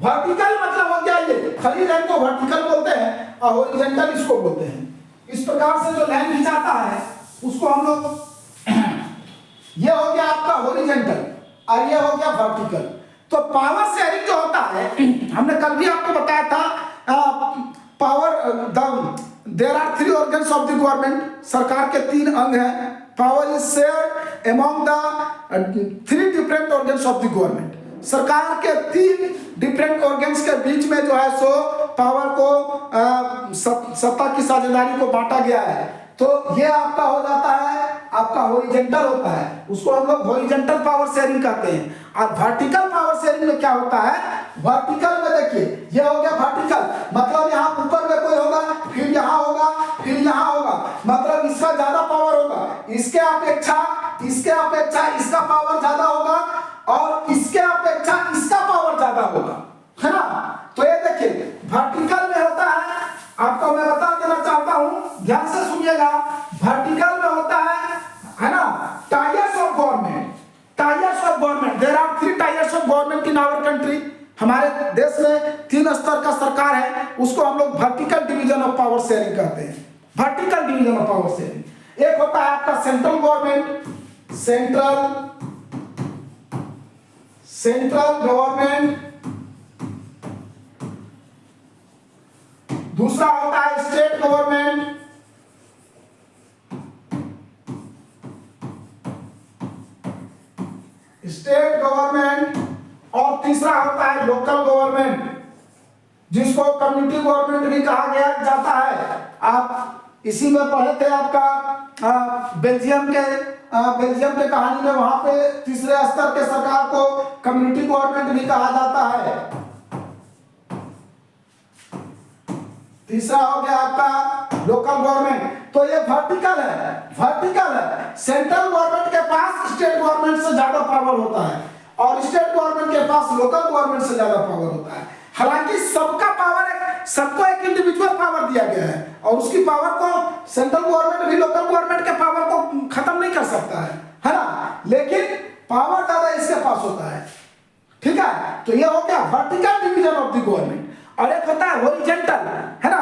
वर्टिकल मतलब हो गया ये, खली लाइन को वर्टिकल बोलते हैं और हॉरिजॉन्टल इसको बोलते हैं। इस प्रकार से जो लाइन खिंचाता है उसको हम लोग, ये हो गया आपका हॉरिजॉन्टल और ये हो गया वर्टिकल। तो पावर शेयरिंग जो होता है, हमने कल भी आपको बताया था, power there are 3 organs of the government. सरकार के 3 अंग हैं। Power is shared among the 3 different organs of the government. सरकार के 3 डिफरेंट ऑर्गन्स के बीच में जो है सो पावर को, सत्ता की साझेदारी को बांटा गया है। तो ये आपका हो जाता है, आपका हॉरिजॉन्टल होता है, उसको हम लोग हॉरिजॉन्टल पावर शेयरिंग कहते हैं। और वर्टिकल पावर शेयरिंग में क्या होता है? वर्टिकल में देखिए, ये हो गया वर्टिकल, मतलब यहाँ ऊपर में कोई होगा, फिर यहाँ होगा, फिर यहाँ होगा, मतलब इसका ज्यादा पावर होगा, इसके अपेक्षा इसका पावर ज्यादा होगा और इसके अपेक्षा इसका पावर ज्यादा होगा, है ना। तो ये देखिए वर्टिकल में होता है, आपको मैं बता देना चाहता हूं, ध्यान से सुनिएगा। वर्टिकल में होता है ना, tiers of government. Tiers of government, there are 3 tiers of government in our country. हमारे देश में 3 स्तर का सरकार है, उसको हम लोग vertical division of power sharing कहते हैं। Vertical division of power sharing. एक होता है आपका सेंट्रल गवर्नमेंट, सेंट्रल गवर्नमेंट। दूसरा होता है स्टेट गवर्नमेंट, और तीसरा होता है लोकल गवर्नमेंट, जिसको कम्युनिटी गवर्नमेंट भी कहा गया जाता है। आप इसी में पढ़े थे, आपका बेल्जियम के कहानी में, वहां पे तीसरे स्तर के सरकार को कम्युनिटी गवर्नमेंट भी कहा जाता है। तीसरा हो गया आपका लोकल गवर्नमेंट। तो ये वर्टिकल है। सेंट्रल गवर्नमेंट के पास स्टेट गवर्नमेंट से ज्यादा पावर होता है और स्टेट गवर्नमेंट के पास लोकल गवर्नमेंट से ज्यादा पावर होता है। हालांकि सबका पावर, सबको एक इंडिविजुअल पावर दिया गया है और उसकी पावर को सेंट्रल गवर्नमेंट भी लोकल गवर्नमेंट के पावर को खत्म नहीं कर सकता है ना, लेकिन पावर ज्यादा इसके पास होता है। ठीक है, तो ये हो गया vertical division of the government. और एक होता है हॉरिजॉन्टल, है ना।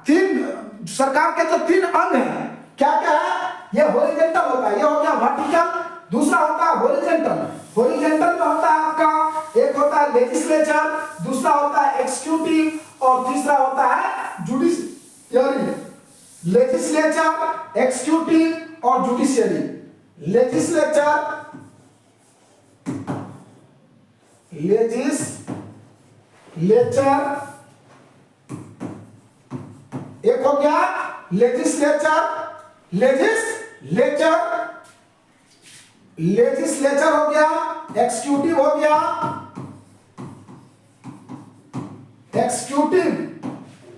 3 सरकार के जो 3 अंग हैं, क्या क्या है? ये हॉरिजॉन्टल होता है। ये हो गया वर्टिकल, दूसरा होता है हॉरिजॉन्टल। हॉरिजॉन्टल में होता है आपका, एक होता है लेजिस्लेचर, दूसरा होता है एग्जीक्यूटिव और तीसरा होता है जुडिशियरी, लेजिस्लेचर, एक्सिक्यूटिव और जुडिशियरी। लेजिस्लेचर, एक हो गया लेजिस्लेचर, लेजिस्लेचर हो गया, एक्सिक्यूटिव हो गया,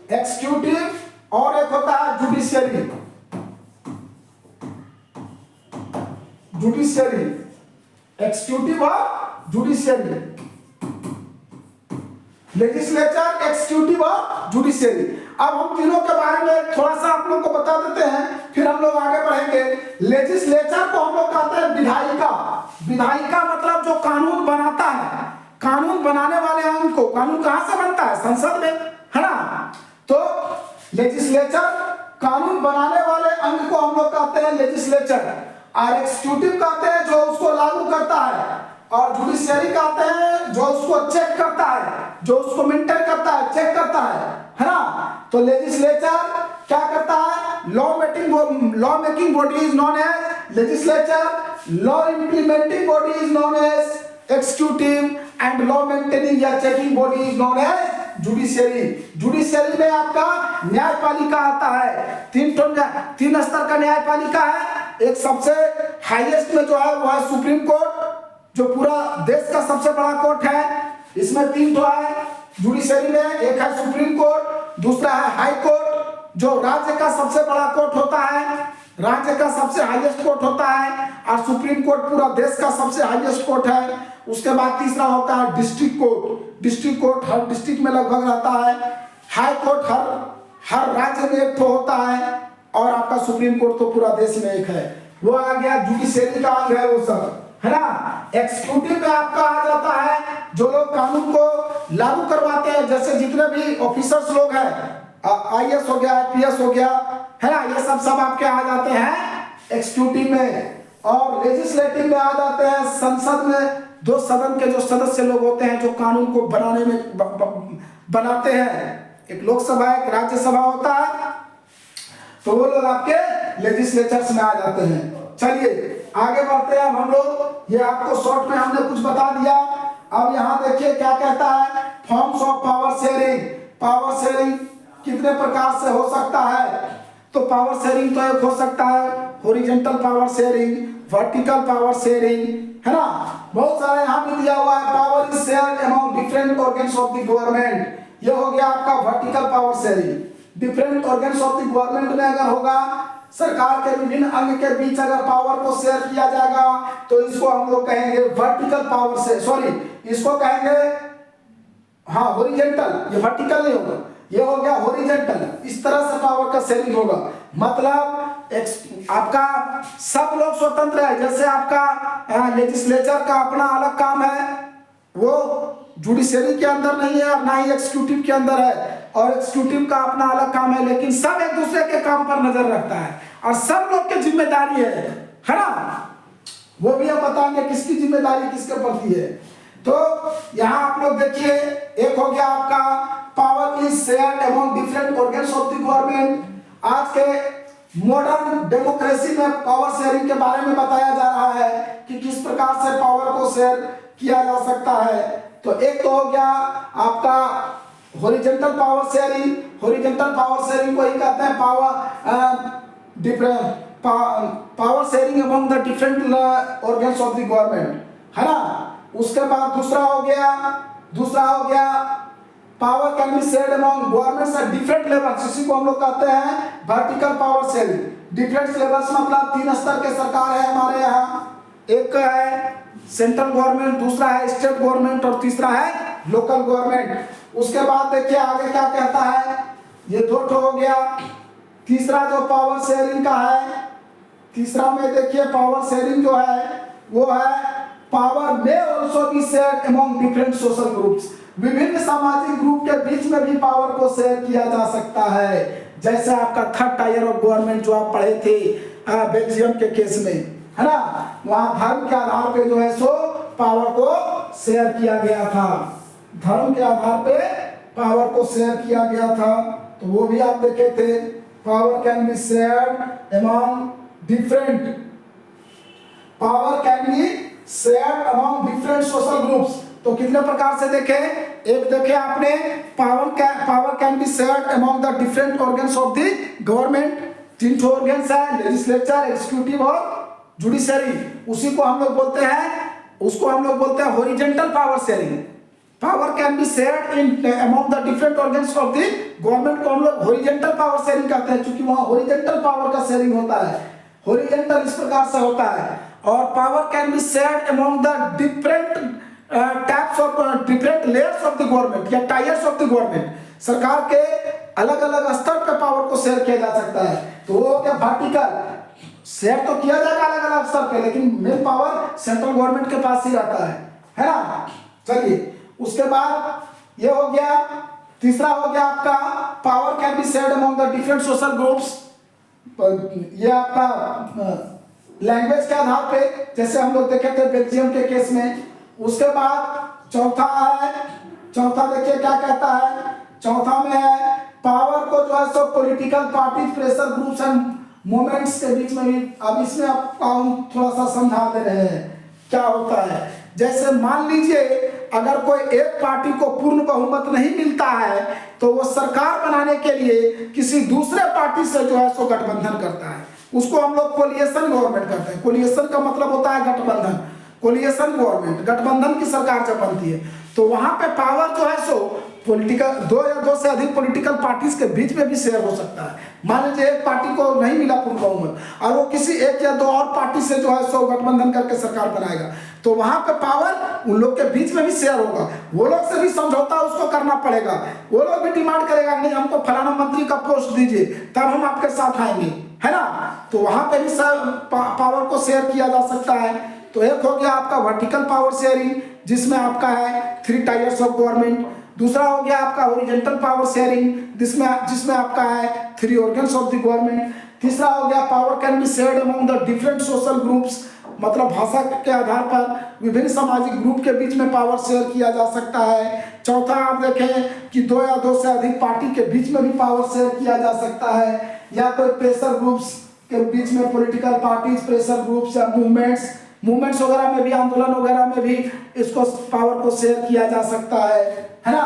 एक्सिक्यूटिव और एक होता है जुडिशियरी, एक्सिक्यूटिव और जुडिशियरी, लेजिस्लेचर, एक्सिक्यूटिव और जुडिशियरी। अब हम तीनों के बारे में थोड़ा सा आप लोग को बता देते हैं, फिर हम लोग आगे बढ़ेंगे। लेजिस्लेचर को हम लोग कहते हैं विधायिका। विधायिका मतलब जो कानून बनाता है, कानून बनाने वाले अंग को, कानून कहां से बनता है? संसद में, है ना। तो लेजिस्लेचर कानून बनाने वाले अंग को हम लोग कहते हैं लेजिस्लेचर, और एक्सिक्यूटिव कहते हैं जो उसको लागू करता है, और जुडिशियरी कहते हैं जो उसको चेक करता है, जो उसको मेंटेन करता है, चेक करता है ना। तो लेजिस्लेचर क्या करता है? Law making body is known as legislature, law implementing body is known as executive, and law maintaining या checking body is known as judiciary. Judiciary में आपका न्यायपालिका आता है, तीन स्तर का न्यायपालिका है। एक सबसे हाईएस्ट में जो है वो है सुप्रीम कोर्ट, जो पूरा देश का सबसे बड़ा कोर्ट है। इसमें 3 तो है जुडिशियरी में, एक है सुप्रीम कोर्ट, दूसरा है हाई कोर्ट जो राज्य का सबसे बड़ा कोर्ट होता है, राज्य का सबसे हाईएस्ट कोर्ट होता है, और सुप्रीम कोर्ट पूरा देश का सबसे हाईएस्ट कोर्ट है। उसके बाद तीसरा होता है डिस्ट्रिक्ट कोर्ट। डिस्ट्रिक्ट कोर्ट हर डिस्ट्रिक्ट में लगभग रहता है। हाई कोर्ट हर राज्य में एक तो होता है, और आपका सुप्रीम कोर्ट तो पूरा देश में एक है। वो आ गया जुडिशियरी का अंग है वो सब, है ना। एक्सिक्यूटिव में आपका आ जाता है जो लोग कानून को लागू करवाते हैं, जैसे जितने भी ऑफिसर्स लोग हैं, आईएएस हो गया, आईपीएस हो गया, है ना, ये सब आपके आ जाते हैं एक्सिक्यूटिव में। और लेजिस्लेटिव में आ जाते हैं संसद में, 2 सदन के जो सदस्य लोग होते हैं जो कानून को बनाने में बनाते हैं। एक लोकसभा, एक राज्यसभा होता है, तो वो लोग आपके लेजिस्लेचर्स में आ जाते हैं। चलिए आगे बढ़ते हैं हम लोग। ये आपको शॉर्ट में हमने कुछ बता दिया। अब यहाँ देखिए क्या कहता है, forms of power sharing. Power sharing कितने प्रकार से हो सकता है? तो पावर शेयरिंग तो एक हो सकता है horizontal power sharing, vertical power sharing, है ना। बहुत सारे यहाँ पे दिया हुआ है, power is shared among different organs of the government. ये हो गया आपका vertical power sharing. Different organs of the government में अगर होगा, सरकार के विभिन्न अंग के बीच अगर पावर को शेयर किया जाएगा, तो इसको हम लोग कहेंगे वर्टिकल पावर से, सॉरी इसको कहेंगे हाँ हॉरिजॉन्टल। ये वर्टिकल नहीं होगा, ये हो गया हॉरिजॉन्टल। इस तरह से पावर का शेयरिंग होगा, मतलब आपका सब लोग स्वतंत्र है। जैसे आपका लेजिस्लेचर का अपना अलग काम है, वो जुडिशियरी के अंदर नहीं है और ना ही एक्सिक्यूटिव के अंदर है, और एक्सिक्यूटिव का अपना अलग काम है, लेकिन सब एक दूसरे के काम पर नजर रखता है और सब लोग की जिम्मेदारी है ना। वो भी हम बताएंगे किसकी जिम्मेदारी किसके प्रति है। तो यहाँ आप लोग देखिए, एक हो गया आपका power is shared among different organs of the government. आज के मॉडर्न डेमोक्रेसी में पावर शेयरिंग के बारे में बताया जा रहा है कि किस प्रकार से पावर को शेयर किया जा सकता है। तो एक तो हो गया आपका horizontal power sharing. Horizontal power sharing को ही कहते हैं power sharing among the different organs of the government, है ना। उसके बाद दूसरा हो गया power can be shared among governments at different levels. इसी को हम लोग कहते हैं vertical power sharing. Different levels मतलब 3 स्तर के सरकार है हमारे यहाँ। एक है सेंट्रल गवर्नमेंट, दूसरा है स्टेट गवर्नमेंट और तीसरा है लोकल गवर्नमेंट। उसके बाद देखिए आगे क्या कहता है, ये 2 हो गया। तीसरा जो पावर शेयरिंग का है, तीसरा में देखिए पावर शेयरिंग जो है वो है पावर में also be shared among different social groups. विभिन्न सामाजिक ग्रुप के बीच में भी पावर को शेयर किया जा सकता है। जैसे आपका 3rd टायर ऑफ गवर्नमेंट जो आप पढ़े थे बेल्जियम के केस में, है ना, वहां धर्म के आधार पे जो है सो पावर को शेयर किया गया था। धर्म के आधार पे पावर को शेयर किया गया था। तो वो भी आप देखे थे, power can be shared among different, power can be shared among different social groups. तो कितने प्रकार से देखे, एक देखे आपने power can be shared among the different organs of the government, 3 ठो ऑर्गन्स है, लेजिस्लेचर, एग्जीक्यूटिव और जुडिशरी। उसी को हम लोग बोलते हैं, उसको हम लोग बोलते हैं horizontal power sharing. Power can be shared in among the different organs of the government को हम लोग हॉरिजॉन्टल पावर शेयरिंग कहते हैं, क्योंकि वहां हॉरिजॉन्टल पावर का शेयरिंग होता है। हॉरिजॉन्टल इस प्रकार से होता है। और power can be shared among the different types of different layers of the government या टायर्स ऑफ द गवर्नमेंट। सरकार के अलग अलग स्तर पे पावर को शेयर किया जा सकता है। तो वो क्या वर्टिकल शेयर तो किया जाएगा अलग अलग स्तर पे, लेकिन मेन पावर सेंट्रल गवर्नमेंट के पास ही रहता है ना। चलिए, उसके बाद ये हो गया, तीसरा हो गया आपका power can be shared among the different social groups. ये आपका लैंग्वेज के आधार पे, जैसे हम लोग देखे थे बेल्जियम के केस में। उसके बाद चौथा है, चौथा देखिए क्या कहता है, चौथा में है पावर को जो है सो political party, pressure groups and movements के बीच में भी। अब इसमें आपको हम थोड़ा सा समझा दे रहे हैं क्या होता है। जैसे मान लीजिए अगर कोई एक पार्टी को पूर्ण बहुमत नहीं मिलता है तो वो सरकार बनाने के लिए किसी दूसरे पार्टी से जो है सो गठबंधन करता है, उसको हम लोग कोलिएशन गवर्नमेंट कहते हैं। कोलिएशन का मतलब होता है गठबंधन, कोलिएशन गवर्नमेंट, गठबंधन की सरकार जब बनती है तो वहां पे पावर जो है सो पॉलिटिकल 2 या 2 से अधिक पॉलिटिकल पार्टीज के बीच में भी शेयर हो सकता है। मान लीजिए एक पार्टी को नहीं मिला पूर्ण बहुमत और वो किसी 1 या 2 और पार्टी से जो है सो गठबंधन करके सरकार बनाएगा, तो वहां पे पावर उन लोग के बीच में भी शेयर होगा। वो लोग से भी समझौता उसको करना पड़ेगा, वो लोग भी डिमांड करेगा नहीं हमको फलाना मंत्री का पोस्ट दीजिए तब हम आपके साथ आएंगे, है ना। तो वहां पे भी पावर को शेयर किया जा सकता है। तो एक हो गया आपका वर्टिकल पावर शेयरिंग, जिसमें आपका है 3 टायर्स ऑफ गवर्नमेंट। दूसरा हो गया आपका हॉरिजॉन्टल पावर शेयरिंग, जिसमें आपका है 3 ऑर्गन्स ऑफ द गवर्नमेंट। तीसरा हो गया power can be shared among the different social groups, मतलब भाषा के आधार पर विभिन्न सामाजिक ग्रुप के बीच में पावर शेयर किया जा सकता है। चौथा आप देखें कि 2 या 2 से अधिक पार्टी के बीच में भी पावर शेयर किया जा सकता है, या कोई प्रेशर ग्रुप्स के बीच में पॉलिटिकल पार्टीज, प्रेशर ग्रुप्स या मूवमेंट्स वगैरह में भी, आंदोलन वगैरह में भी इसको पावर को शेयर किया जा सकता है ना।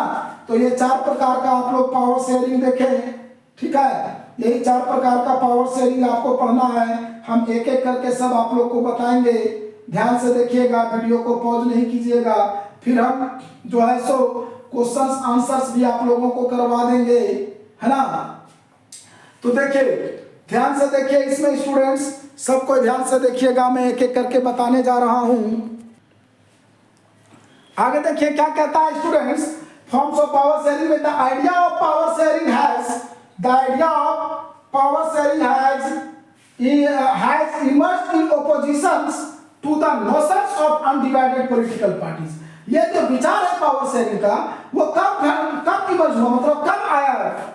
तो ये 4 प्रकार का आप लोग पावर शेयरिंग देखे, ठीक है। यही 4 प्रकार का पावर शेयरिंग आपको पढ़ना है। हम एक एक करके सब आप लोग को बताएंगे, ध्यान से देखिएगा, वीडियो को पॉज नहीं कीजिएगा। फिर हम जो है सो क्वेश्चंस आंसर्स भी आप लोगों को करवा देंगे, है ना। तो देखिए ध्यान से देखिए, इसमें स्टूडेंट्स सबको ध्यान से देखिएगा, मैं एक एक करके बताने जा रहा हूं। आगे देखिए क्या कहता है students, forms of power sharing में the idea of power sharing has emerged in oppositions to the notions of undivided political parties। ये जो विचार है पावर शेयरिंग का वो कब इमर्ज हुआ, मतलब कब आया,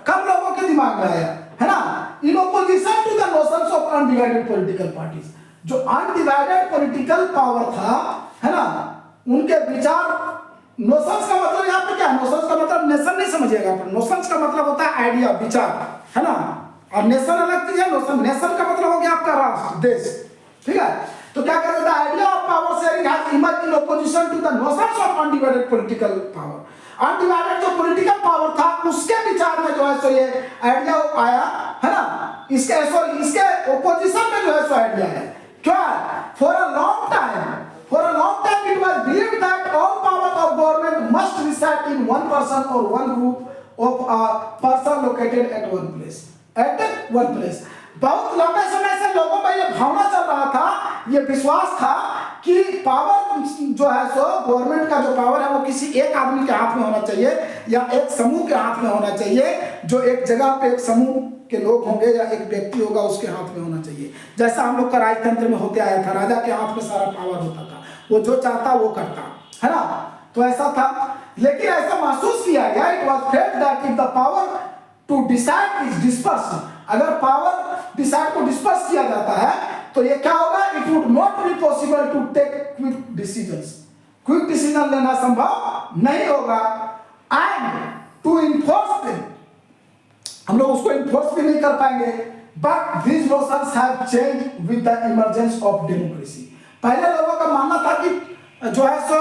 कब लोगों के दिमाग में आया, है ना। In opposition to the notions of undivided political parties, जो अनडिवाइडेड पॉलिटिकल पावर था, है ना, उनके विचार। नोशंस का मतलब यहाँ पे क्या है, नोशंस का मतलब नेशन नहीं समझिएगा आप, नोशंस का मतलब होता है आइडिया, विचार, है ना। और नेशन अलग चीज है, नेशन का मतलब हो गया आपका राष्ट्र, देश, ठीक है। तो क्या कर रहा है, idea of power sharing has emerged in opposition to the notions of undivided political power. Undivided जो पॉलिटिकल पावर था उसके विचार में जो है सो ये आइडिया आया, है ना। इसके ऑपोजिशन में जो है सो आइडिया है क्या, for a long time it was believed that all power of government must reside in one person और one group of a person located at one place. बहुत लंबे समय से लोगों में ये भावना चल रहा था, ये विश्वास था कि पावर जो है सो गवर्नमेंट का जो पावर है वो किसी एक आदमी के हाथ में होना चाहिए या एक समूह के हाथ में होना चाहिए, जो एक जगह पे एक समूह के लोग होंगे या एक व्यक्ति होगा उसके हाथ में होना चाहिए। जैसा हम लोग का राजतंत्र में होते आया था, राजा के हाथ में सारा पावर होता था, वो जो चाहता वो करता, है ना। तो ऐसा था, लेकिन ऐसा महसूस किया गया, it was felt that if the power to decide is disperse, अगर पावर डिसाइड को डिस्पर्स किया जाता है तो ये क्या होगा, it would not be possible to take quick decisions, quick decision लेना संभव नहीं होगा, एंड टू इन्फोर्स देम, हम लोग उसको इन्फोर्स भी नहीं कर पाएंगे। But these notions have changed with the emergence of democracy। पहले लोगों का मानना था कि जो है सो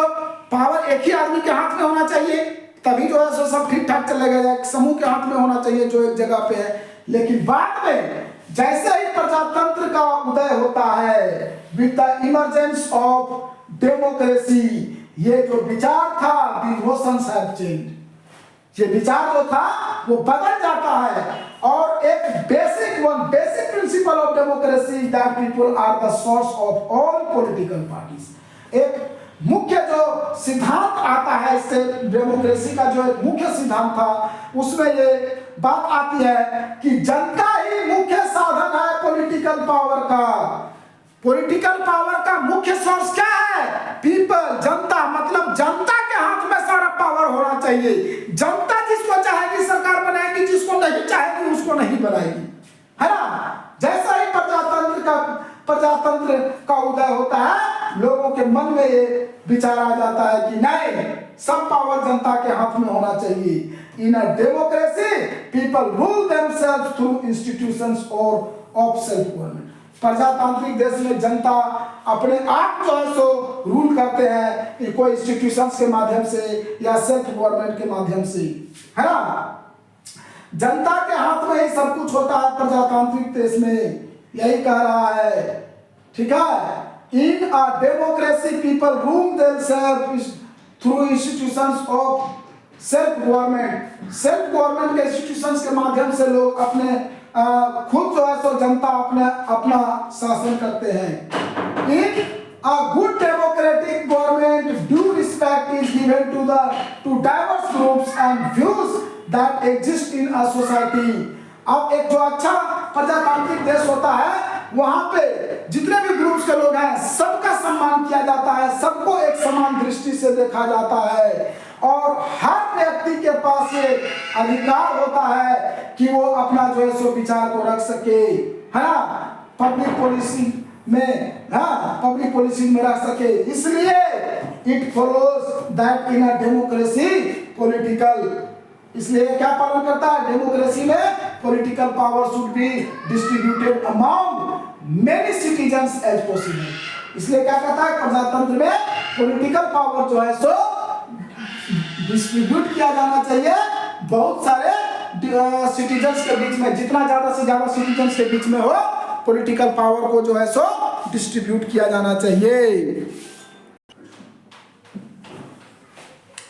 पावर एक ही आदमी के हाथ में होना चाहिए, तभी जो है सो सब ठीक ठाक चलेगा, एक समूह के हाथ में होना चाहिए जो एक जगह पे है। लेकिन बाद में जैसे ही प्रजातंत्र का उदय होता है, with the emergence of democracy, ये जो विचार था, दी नोशंस हैव चेंज्ड, ये विचार जो था वो बदल जाता है। और एक basic principle of democracy that people are the source of all political parties. एक मुख्य जो सिद्धांत आता है इससे, डेमोक्रेसी का जो एक मुख्य सिद्धांत था, उसमें ये बात आती है कि जनता ही मुख्य साधन है पॉलिटिकल पावर का। पॉलिटिकल पावर का मुख्य सोर्स क्या है? पीपल, जनता। मतलब जनता के हाथ में सारा पावर होना चाहिए। जनता जिसको चाहेगी सरकार बनाएगी, जिसको नहीं चाहेगी उसको नहीं बनाएगी, है ना। जैसा ही प्रजातंत्र का उदय होता है, लोगों के मन में ये विचार आ जाता है कि नहीं, सब पावर जनता के हाथ में होना चाहिए। In a democracy people rule themselves through institutions और ऑफ सेल्फ गवर्नमेंट। प्रजातांत्रिक देश में जनता अपने आप जो है सो रूल करते हैं कि कोई इंस्टीट्यूशंस के माध्यम से या सेल्फ गवर्नमेंट के माध्यम से, है ना। जनता के हाथ में ही सब कुछ होता है प्रजातांत्रिक देश में, यही कह रहा है, ठीक है। In a democracy people rule themselves through institutions of self government. Self government के इंस्टीट्यूशंस के माध्यम से लोग अपने खुद जो है सो जनता अपना शासन करते हैं। In a good democratic government due respect is given to diverse groups and views that exist in a society. अब एक जो अच्छा प्रजातांत्रिक देश होता है, वहां पे जितने भी ग्रुप्स के लोग हैं सबका सम्मान किया जाता है, सबको एक समान दृष्टि से देखा जाता है, और हर व्यक्ति के पास ये अधिकार होता है कि वो अपना जो है सो विचार को रख सके, है ना, पब्लिक पॉलिसी में, हाँ, पब्लिक पॉलिसी में रख सके। इसलिए it follows that in a democracy political, इसलिए क्या पालन करता है? डेमोक्रेसी में political power should be distributed among many citizens as possible. इसलिए क्या कहता है? प्रजातंत्र में पॉलिटिकल पावर जो है सो डिस्ट्रीब्यूट किया जाना चाहिए बहुत सारे सिटीजन्स के बीच में, जितना ज्यादा से ज्यादा सिटीजन्स के बीच में हो, पॉलिटिकल पावर को जो है सो डिस्ट्रीब्यूट किया जाना चाहिए।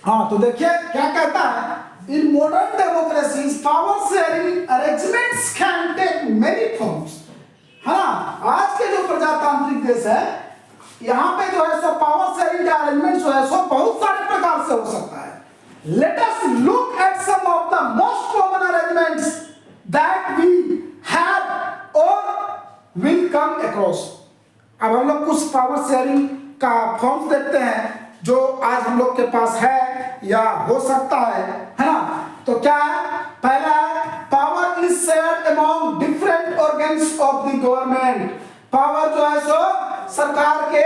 हाँ, तो देखिए क्या कहता है, in modern democracies power sharing arrangements can take many forms, है ना। आज के जो प्रजातांत्रिक देश है, यहाँ पे जो है सो पावर शेयरिंग का अरेंजमेंट जो है सो बहुत सारे प्रकार से हो सकता है। Let us look at some of the most common arrangements that we have और विल कम अक्रॉस। अब हम लोग कुछ पावर शेयरिंग का फॉर्म्स देखते हैं जो आज हम लोग के पास है या हो सकता है ना। तो क्या है? पहला है power is shared among different organs of the government. Power जो है सो सरकार के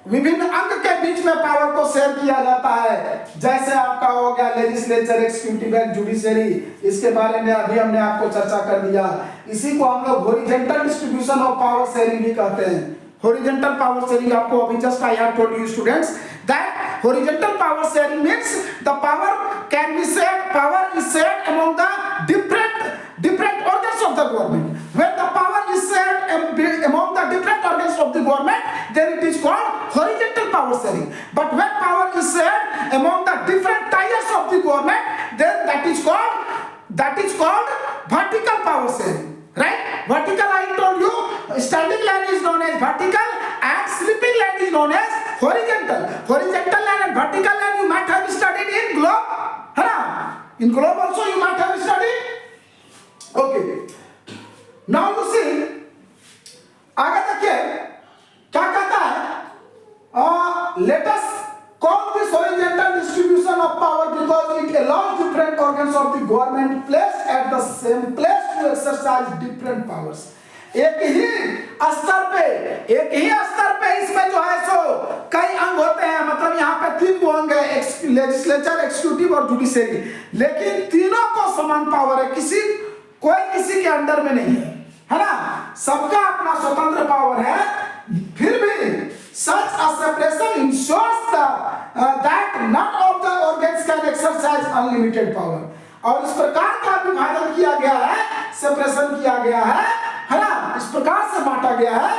विभिन्न अंग के बीच में पावर को शेयर किया जाता है। जैसे आपका हो गया लेजिस्लेचर, एग्जीक्यूटिव एंड जुडिशरी, इसके बारे में अभी हमने आपको चर्चा कर दिया। इसी को हम लोग horizontal distribution of power sharing भी कहते हैं। हॉरिजॉन्टल पावर शेयरिंग आपको अभी just I have told you students that horizontal power sharing means the power is shared among the different organs of the government. When the power is shared among the different organs of the government, then it is called horizontal power sharing. But when power is shared among the different tiers of the government, then that is called vertical power sharing. Right? Vertical, I told you, standing line is known as vertical and sleeping line is known as horizontal. Horizontal line and vertical line you might have studied in globe, है ना? In globe also you might have studied. Okay. Now you see, आगे देखिए क्या कहता है? Let us call this horizontal distribution of power because it allows different organs of the government placed at the same place to exercise different powers. एक ही स्तर पे इसमें जो है सो कई अंग होते हैं। मतलब यहाँ पे 3 गो अंग है, लेजिस्लेचर, एक्जीक्यूटिव और जुडिशरी, लेकिन तीनों को समान पावर है। किसी के अंडर में नहीं है ना, सबका अपना स्वतंत्र पावर है। फिर भी such a separation ensures that none of the organs can exercise unlimited power। और इस प्रकार का विभाजन किया गया है, सेपरेशन किया गया है ना, इस प्रकार से बांटा गया है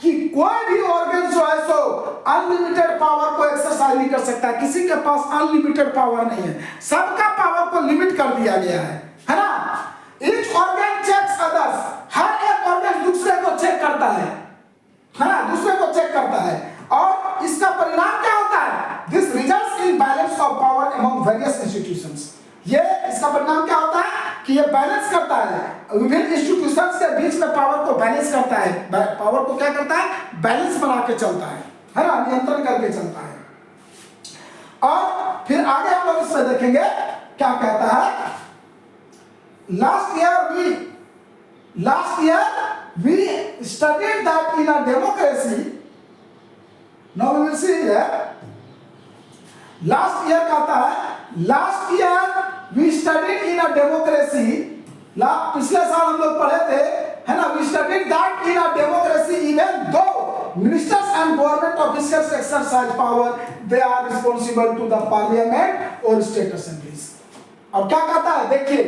कि कोई भी ऑर्गन जो है सो अनलिमिटेड पावर को एक्सरसाइज नहीं कर सकता, किसी के पास अनलिमिटेड पावर नहीं है, सबका पावर को लिमिट कर दिया गया है ना। ईच ऑर्गन चेक्स अदर्स, हर एक ऑर्गन दूसरे को चेक करता है ना, दूसरे को चेक करता है, और इसका परिणाम क्या होता है? This results in balance of power among various institutions. ये इसका परिणाम क्या होता है कि ये बैलेंस करता है, विभिन्न इंस्टीट्यूशंस के बीच में पावर को बैलेंस करता है, पावर को क्या करता है? बैलेंस बना के चलता है ना, नियंत्रण करके चलता है। और फिर आगे हम लोग इसमें देखेंगे क्या कहता है। Last year we studied that in a democracy, now we will see here, last year कहता है, last year we studied in a democracy, पिछले साल हम लोग पढ़े थे है ना, we studied that in a democracy even though ministers and government officials exercise power, they are responsible to the parliament or state assemblies। अब क्या कहता है देखिए,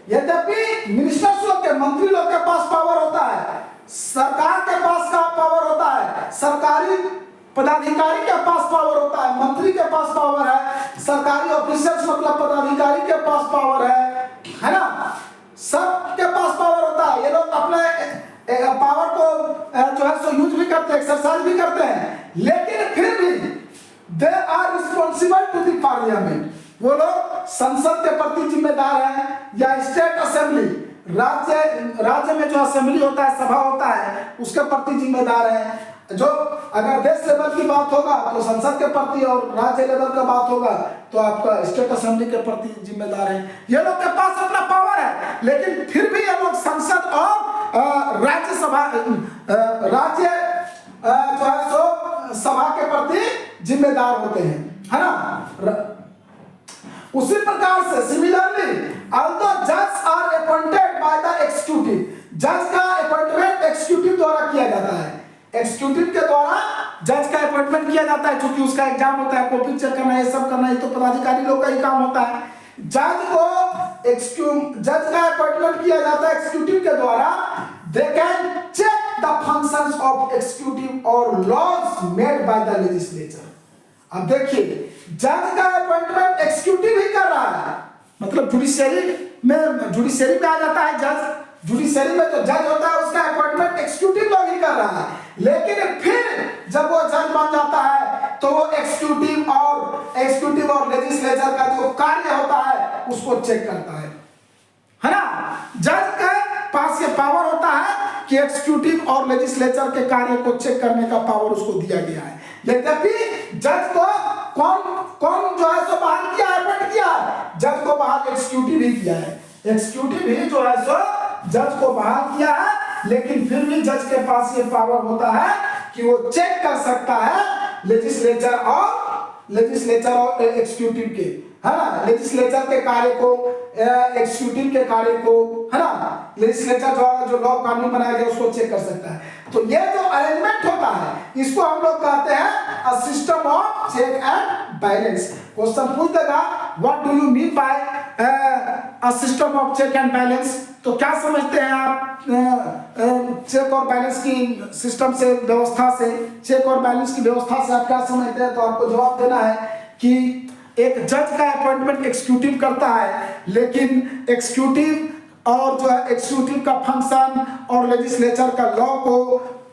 यद्यपि मिनिस्टर्स लोग के, मंत्री लोग के पास पावर होता है, सरकार के पास का पावर होता है, सरकारी पदाधिकारी के पास पावर होता है, मंत्री के पास पावर है, सरकारी ऑफिसर्स मतलब पदाधिकारी के पास पावर है ना, सबके पास पावर होता है। ये लोग अपने पावर को जो है सो यूज भी करते हैं, एक्सरसाइज भी करते हैं, लेकिन फिर भी they are responsible to the parliament, वो लोग संसद के प्रति जिम्मेदार हैं, या स्टेट असेंबली, राज्य में जो असेंबली होता है, सभा होता है, उसके प्रति जिम्मेदार है। जो अगर देश लेवल की बात होगा तो संसद के प्रति, और राज्य लेवल का बात होगा तो आपका स्टेट असेंबली के प्रति जिम्मेदार है। ये लोग के पास अपना पावर है, लेकिन फिर भी ये लोग संसद और राज्यसभा, राज्य जो है सो सभा के प्रति जिम्मेदार होते हैं है ना। उसी प्रकार से similarly although judges are appointed by the executive, जज का अपॉइंटमेंट एक्जीक्यूटिव द्वारा किया जाता है, एक्जीक्यूटिव के द्वारा जज का अपॉइंटमेंट किया जाता है, क्योंकि उसका एग्जाम होता है, कॉपी चेक करना, ये सब करना, ये तो पदाधिकारी लोग का ही काम होता है। जज का अपॉइंटमेंट किया जाता है एक्जीक्यूटिव के द्वारा। They can check the functions of executive और laws made by the legislature. अब देखिए, जज का अपॉइंटमेंट एक्जीक्यूटिव ही कर रहा है, मतलब जुडिशरी में आ जाता है जज, जुडिशरी में जो जज होता है उसका अपॉइंटमेंट एक्जीक्यूटिव लोग ही कर रहा है, लेकिन फिर जब वो जज बन जाता है तो वो एक्जीक्यूटिव और लेजिस्लेचर का जो कार्य होता है उसको चेक करता है ना। जज के पास ये पावर होता है कि एक्जीक्यूटिव और लेजिस्लेचर के कार्य को चेक करने का पावर उसको दिया गया है। यद्यपि जज को कौन जो है सो बहाल किया है, अपॉइंट किया है, जज को बहाल एक्जीक्यूटिव ही किया है, एक्जीक्यूटिव ही जो है सो जज को बहाल किया है, लेकिन फिर भी जज के पास ये पावर होता है कि वो चेक कर सकता है लेजिस्लेचर और एक्जीक्यूटिव के, है ना, लेजिस्लेचर के कार्य को, एक्जीक्यूटिव के कार्य को, है ना, लेजिस्लेचर द्वारा जो लॉ कानून बनाया गया उसको चेक कर सकता है। तो ये जो अरेंजमेंट होता है इसको हम लोग कहते हैं a system of check and balance. Question पूछ देगा, what do you mean by a system of check and balance, तो क्या समझते हैं आप चेक और बैलेंस की सिस्टम से, व्यवस्था से, चेक और बैलेंस की व्यवस्था से आप क्या समझते हैं? तो आपको जवाब देना है कि एक जज का अपॉइंटमेंट एक्जीक्यूटिव करता है, लेकिन एक्जीक्यूटिव और जो है एक्जीक्यूटिव का फंक्शन और लेजिस्लेचर का लॉ को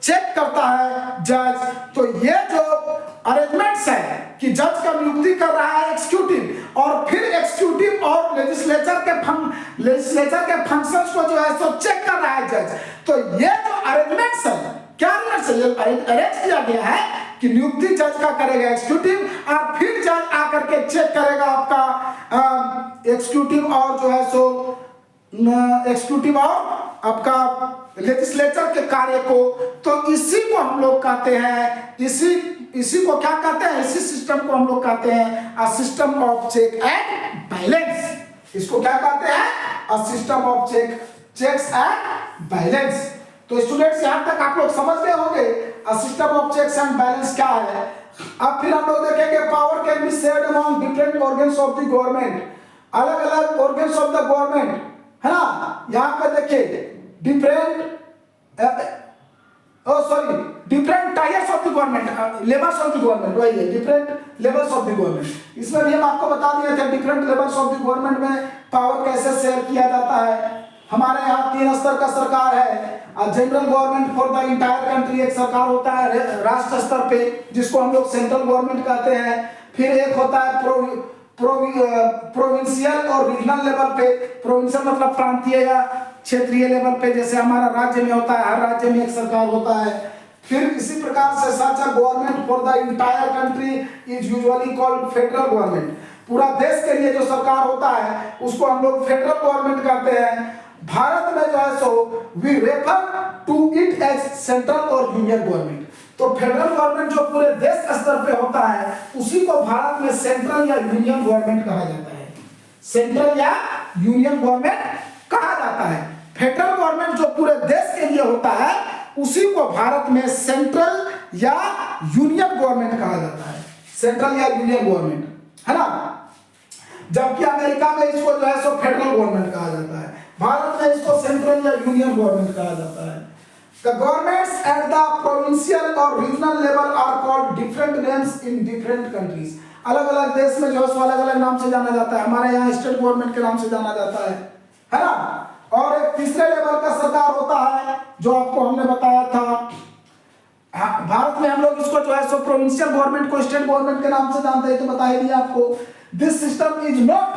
चेक करता है जज। तो ये जो अरेंजमेंट्स है कि जज का नियुक्ति कर रहा है एक्जीक्यूटिव, और फिर एक्जीक्यूटिव और लेजिस्लेचर के फंक्शंस को जो है सो चेक कर रहा है जज। तो ये जो अरेंजमेंट्स है, क्या अरेंज किया गया है कि नियुक्ति जज का करेगा एक्जीक्यूटिव, और फिर जज आकर के चेक करेगा आपका एक्जीक्यूटिव और जो है सो एक्जीक्यूटिव और आपका लेजिस्लेचर के कार्य को। तो इसी को हम लोग कहते हैं, इसी को क्या कहते हैं, इसी सिस्टम को हम लोग कहते हैं a system of check and balance. इसको क्या कहते हैं? A system of checks and balance. तो स्टूडेंट्स यहाँ तक आप लोग समझ गए होंगे system of checks and balance क्या है। अब फिर हम लोग देखेंगे power can be shared among different organs of the government, अलग अलग ऑर्गन्स ऑफ द गवर्नमेंट, है ना। यहाँ पे देखिए different tiers of the government, levels of the government, वही है different levels of the government. इसमें भी हम आपको बता दिए थे different levels of the government में पावर कैसे शेयर किया जाता है। हमारे यहाँ 3 स्तर का सरकार है। General government for the entire country, एक सरकार होता है राष्ट्र स्तर पे जिसको हम लोग सेंट्रल गवर्नमेंट कहते हैं। फिर एक होता है प्रोविंशियल और रीजनल लेवल पे। प्रोविंशियल मतलब प्रांतीय या क्षेत्रीय लेवल पे, जैसे हमारा राज्य में होता है, हर राज्य में एक सरकार होता है। फिर इसी प्रकार से such a government for the entire country is usually called federal government. पूरा देश के लिए जो सरकार होता है उसको हम लोग फेडरल गवर्नमेंट कहते हैं। भारत में जो है सो we refer to it as central और यूनियन गवर्नमेंट। तो फेडरल गवर्नमेंट जो पूरे देश स्तर पे होता है उसी को भारत में सेंट्रल या यूनियन गवर्नमेंट कहा जाता है। सेंट्रल या यूनियन गवर्नमेंट कहा जाता है। फेडरल गवर्नमेंट जो पूरे देश के लिए होता है उसी को भारत में सेंट्रल या यूनियन गवर्नमेंट कहा जाता है। सेंट्रल या यूनियन गवर्नमेंट, है ना। जबकि अमेरिका में इसको जो है सो फेडरल गवर्नमेंट कहा जाता है। भारत में इसको सेंट्रल या यूनियन गवर्नमेंट कहा जाता है। The governments at the provincial और regional level are called different names in different countries। अलग अलग देश में जो है सो अलग अलग नाम से जाना जाता है। हमारे यहाँ स्टेट गवर्नमेंट के नाम से जाना जाता है ना। और एक तीसरे लेवल का सरकार होता है जो आपको हमने बताया था। भारत में हम लोग इसको जो है सो प्रोविंशियल गवर्नमेंट को स्टेट गवर्नमेंट के नाम से जानते हैं, तो बता ही दिया आपको। This system is not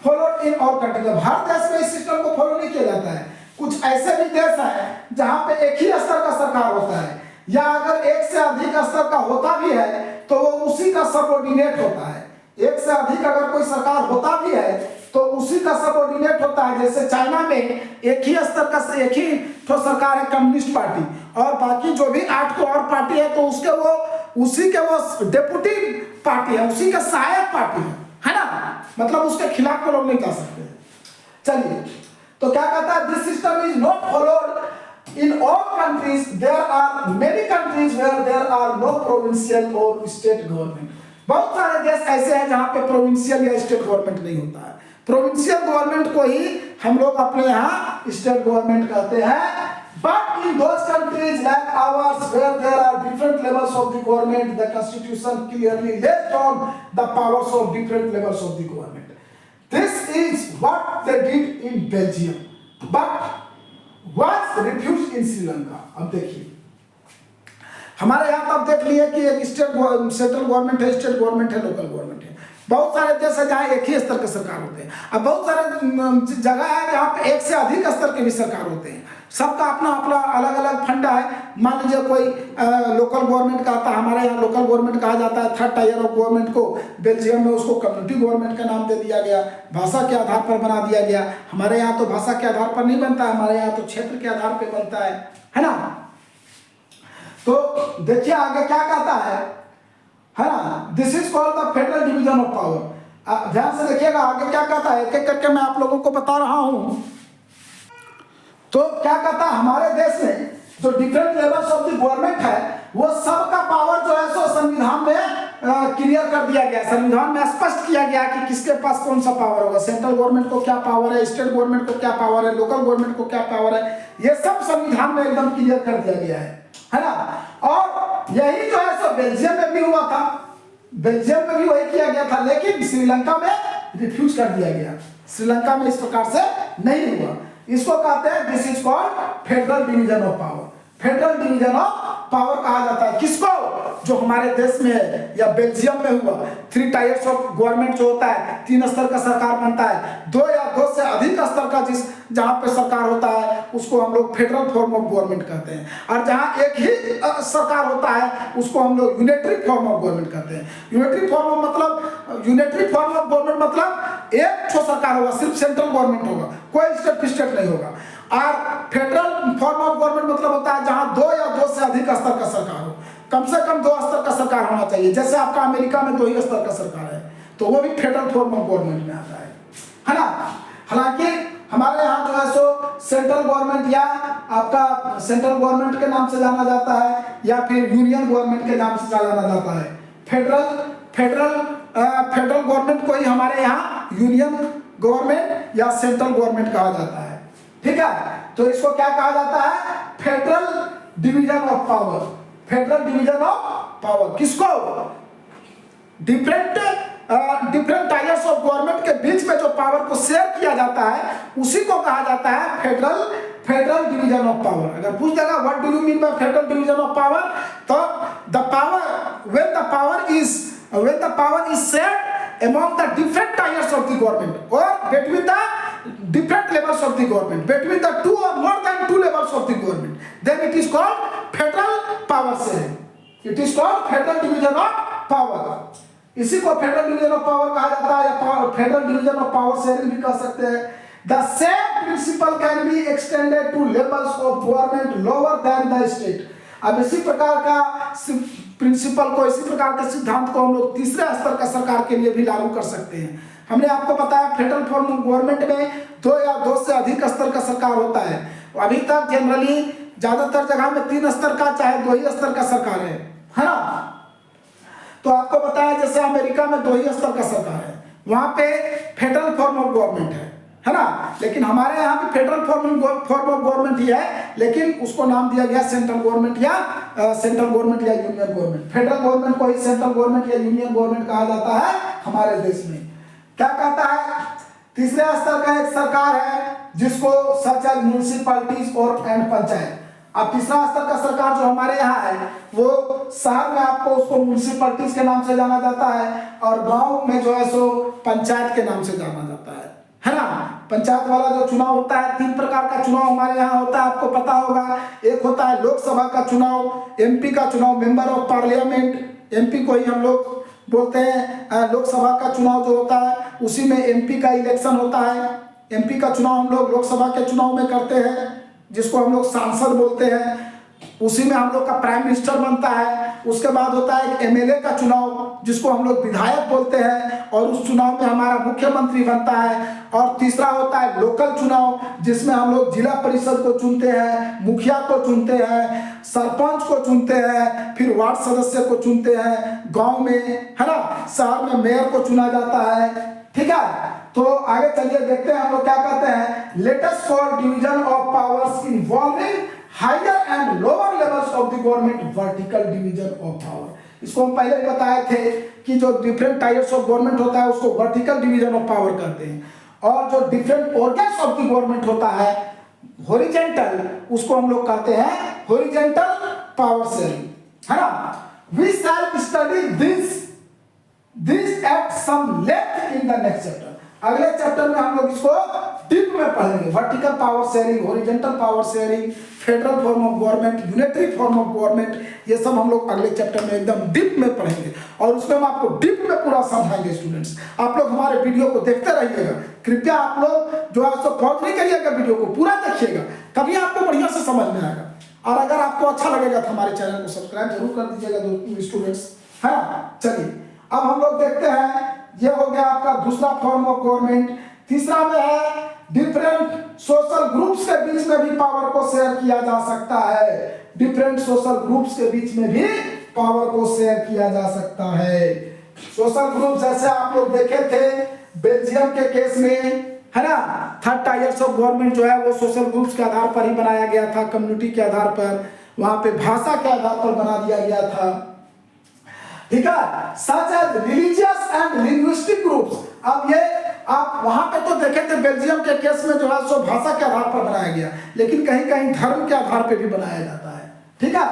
followed in our country. Bharat देश में इस सिस्टम को फॉलो नहीं किया जाता है। कुछ ऐसे भी देश हैं जहां पे एक ही स्तर का सरकार होता है, या अगर एक से अधिक स्तर का होता भी है तो वो उसी का सबऑर्डिनेट होता है। एक से अधिक अगर कोई सरकार होता भी है तो उसी का सबऑर्डिनेट होता है। जैसे चाइना में एक ही स्तर का एक ही तो सरकार है कम्युनिस्ट पार्टी, और बाकी जो भी 8 को और पार्टी है तो उसके वो उसी के वो डेप्यूटी पार्टी है, उसी के सहायक पार्टी है ना। मतलब उसके खिलाफ को लोग नहीं जा सकते। चलिए, तो क्या कहता है, this system is not followed in all countries. There are many countries where there are no provincial और स्टेट गवर्नमेंट। बहुत सारे देश ऐसे हैं जहां पे प्रोविंशियल या स्टेट गवर्नमेंट नहीं होता है। प्रोविंशियल गवर्नमेंट को ही हम लोग अपने यहाँ स्टेट गवर्नमेंट कहते हैं। But in those countries like ours where there are different levels of the government, the constitution clearly lays down the powers of different levels of the government. This is what they did in Belgium, but was refused in Sri Lanka. अब देखिए, हमारे यहाँ तो अब देख लिए कि एक सेंट्रल गवर्नमेंट है, स्टेट गवर्नमेंट है, लोकल गवर्नमेंट है। बहुत सारे देश है जहाँ एक ही स्तर के सरकार होते हैं। अब बहुत सारे जगह है जहाँ पे एक से अधिक स्तर के भी सरकार होते हैं। सबका अपना अपना अलग अलग फंडा है। मान लीजिए कोई लोकल गवर्नमेंट का आता है, हमारे यहाँ लोकल गवर्नमेंट कहा जाता है थर्ड टायर ऑफ गवर्नमेंट को। बेल्जियम में उसको कम्युनिटी गवर्नमेंट का नाम दे दिया गया, भाषा के आधार पर बना दिया गया। हमारे यहाँ तो भाषा के आधार पर नहीं बनता है, हमारे यहाँ तो क्षेत्र के आधार पर बनता है ना। तो देखिए आगे क्या कहता है ना। This is called the federal division of power. ध्यान से देखिएगा आगे क्या कहता है, एक एक करके मैं आप लोगों को बता रहा हूं। तो क्या कहता है, हमारे देश में जो different levels of the government है वो सबका पावर जो है सो संविधान में क्लियर कर दिया गया। संविधान में स्पष्ट किया गया कि किसके पास कौन सा पावर होगा। सेंट्रल गवर्नमेंट को क्या पावर है, स्टेट गवर्नमेंट को क्या पावर है, लोकल गवर्नमेंट को क्या पावर है, ये सब संविधान में एकदम क्लियर कर दिया गया है ना। और यही जो है सो बेल्जियम में भी हुआ था। बेल्जियम में भी वही किया गया था, लेकिन श्रीलंका में रिफ्यूज कर दिया गया। श्रीलंका में इस प्रकार से नहीं हुआ। इसको कहते हैं this is called federal division of power. Federal division of power कहा जाता है किसको, जो हमारे देश में है या बेल्जियम में हुआ। 3 टायर्स ऑफ गवर्नमेंट जो होता है, 3 स्तर का सरकार बनता है। 2 या 2 से अधिक स्तर का जहां पे सरकार होता है उसको हम लोग फेडरल फॉर्म ऑफ गवर्नमेंट कहते हैं। और जहां एक ही सरकार होता है उसको हम लोग यूनिटरी फॉर्म ऑफ गवर्नमेंट कहते हैं। यूनिटरी फॉर्म ऑफ गवर्नमेंट मतलब एक ठो सरकार होगा, सिर्फ सेंट्रल गवर्नमेंट होगा, कोई स्टेट नहीं होगा। और फेडरल फॉर्म ऑफ गवर्नमेंट मतलब होता है जहां 2 या 2 से अधिक स्तर का सरकार हो। कम से कम 2 स्तर का सरकार होना चाहिए। जैसे आपका अमेरिका में 2 ही स्तर का सरकार है, तो वो भी फेडरल फॉर्म ऑफ गवर्नमेंट में आता है ना। हालांकि हमारे यहाँ जो है सो सेंट्रल गवर्नमेंट या आपका सेंट्रल गवर्नमेंट के नाम से जाना जाता है या फिर यूनियन गवर्नमेंट के नाम से जाना जाता है। फेडरल गवर्नमेंट को ही हमारे यहाँ यूनियन गवर्नमेंट या सेंट्रल गवर्नमेंट कहा जाता है। ठीक है, तो इसको क्या कहा जाता है? Federal division of power. Federal division of power किसको? डिफरेंट टायर्स ऑफ गवर्नमेंट के बीच में जो पावर को शेयर किया जाता है उसी को कहा जाता है फेडरल डिवीजन ऑफ पावर। अगर पूछ देगा what do you mean by federal division of power, तो the power when the power is shared among the different tiers of the government और between the different levels of the government, between the two or more than two levels of the government, then it is called federal power sharing. It is called federal division of power. इसी को फेडरल डिवीजन ऑफ पावर कहा जाता है या federal division of power sharing भी कह सकते हैं। The same principle can be extended to levels of government lower than the state. अब इसी प्रकार का प्रिंसिपल को, इसी प्रकार के सिद्धांत को हम लोग तीसरे स्तर का सरकार के लिए भी लागू कर सकते हैं। हमने आपको बताया फेडरल फॉर्म गवर्नमेंट में 2 या 2 से अधिक स्तर का सरकार होता है। अभी तक जनरली ज्यादातर जगह में 3 स्तर का चाहे 2 ही स्तर का सरकार है ना। तो आपको बताया जैसे अमेरिका में 2 ही स्तर का सरकार है, वहां पे फेडरल फॉर्म ऑफ गवर्नमेंट है ना। लेकिन हमारे यहाँ भी फेडरल फॉर्म ऑफ गवर्नमेंट ही है, लेकिन उसको नाम दिया गया सेंट्रल गवर्नमेंट या यूनियन गवर्नमेंट। फेडरल गवर्नमेंट को ही सेंट्रल गवर्नमेंट या यूनियन गवर्नमेंट कहा जाता है हमारे देश में। क्या कहता है? तीसरे स्तर का एक सरकार है जिसको सच एज म्युनिसिपैलिटीज और एंड पंचायत। अब तीसरा स्तर का सरकार जो हमारे यहाँ है वो शहर में आपको उसको म्युनिसिपैलिटीज के नाम से जाना जाता है और गांव में जो है सो पंचायत के नाम से जाना जाता है ना। पंचायत वाला जो चुनाव होता है, 3 प्रकार का चुनाव हमारे यहाँ होता है, आपको पता होगा। एक होता है लोकसभा का चुनाव, एमपी का चुनाव, मेंबर ऑफ पार्लियामेंट, एमपी को ही हम लोग बोलते हैं। लोकसभा का चुनाव जो होता है उसी में एमपी का इलेक्शन होता है। एमपी का चुनाव हम लोग लोकसभा के चुनाव में करते हैं, जिसको हम लोग सांसद बोलते हैं। उसी में हम लोग का प्राइम मिनिस्टर बनता है। उसके बाद होता है एक एमएलए का चुनाव जिसको हम लोग विधायक बोलते हैं और उस चुनाव में हमारा मुख्यमंत्री बनता है। और तीसरा होता है लोकल चुनाव जिसमें हम लोग जिला परिषद को चुनते हैं, मुखिया को चुनते हैं, सरपंच को चुनते हैं, फिर वार्ड सदस्य को चुनते हैं, गांव में है ना, शहर में मेयर को चुना जाता है। ठीक है, तो आगे चलिए देखते हैं हम लोग क्या कहते हैं। Let us for division of powers involving higher and lower levels of the government, vertical division of power. इसको हम पहले ही बताए थे कि जो डिफरेंट टायर्स ऑफ गवर्नमेंट होता है उसको वर्टिकल डिवीजन ऑफ पावर कहते हैं, और जो different organs of the government होता है हॉरिजॉन्टल, उसको हम लोग कहते हैं हॉरिजॉन्टल पावर शेयरिंग, है ना। We shall study this at some length in the next chapter. अगले चैप्टर में हम लोग इसको डीप में पढ़ेंगे। Vertical power sharing, horizontal power sharing, federal form of government, unitary form of government, ये सब हम लोग अगले चैप्टर में एकदम डीप में पढ़ेंगे और उसमें हम आपको डीप में पूरा समझाएंगे। स्टूडेंट्स, आप लोग हमारे वीडियो को देखते रहिएगा। कृपया आप लोग जो है सो पॉज नहीं करिएगा, वीडियो को पूरा देखिएगा, तभी आपको बढ़िया से समझ में आएगा। और अगर आपको अच्छा लगेगा तो हमारे चैनल को सब्सक्राइब जरूर कर दीजिएगा स्टूडेंट्स, है ना। चलिए अब हम लोग देखते हैं, ये हो गया आपका दूसरा फॉर्म ऑफ गवर्नमेंट। तीसरा में है डिफरेंट सोशल ग्रुप्स के बीच में भी पावर को शेयर किया जा सकता है। डिफरेंट सोशल ग्रुप्स के बीच में भी पावर को शेयर किया जा सकता है। सोशल ग्रुप जैसे आप लोग देखे थे बेल्जियम के केस में, है ना। 3rd टायर्स ऑफ गवर्नमेंट जो है वो सोशल ग्रुप्स के आधार पर ही बनाया गया था, कम्युनिटी के आधार पर, वहां पे भाषा के आधार पर बना दिया गया था। ठीक है, such as religious and linguistic groups. अब ये आप वहां पे तो देखे थे बेल्जियम के केस में जो है सो भाषा के आधार पर बनाया गया, लेकिन कहीं कहीं धर्म के आधार पर भी बनाया जाता है। ठीक है,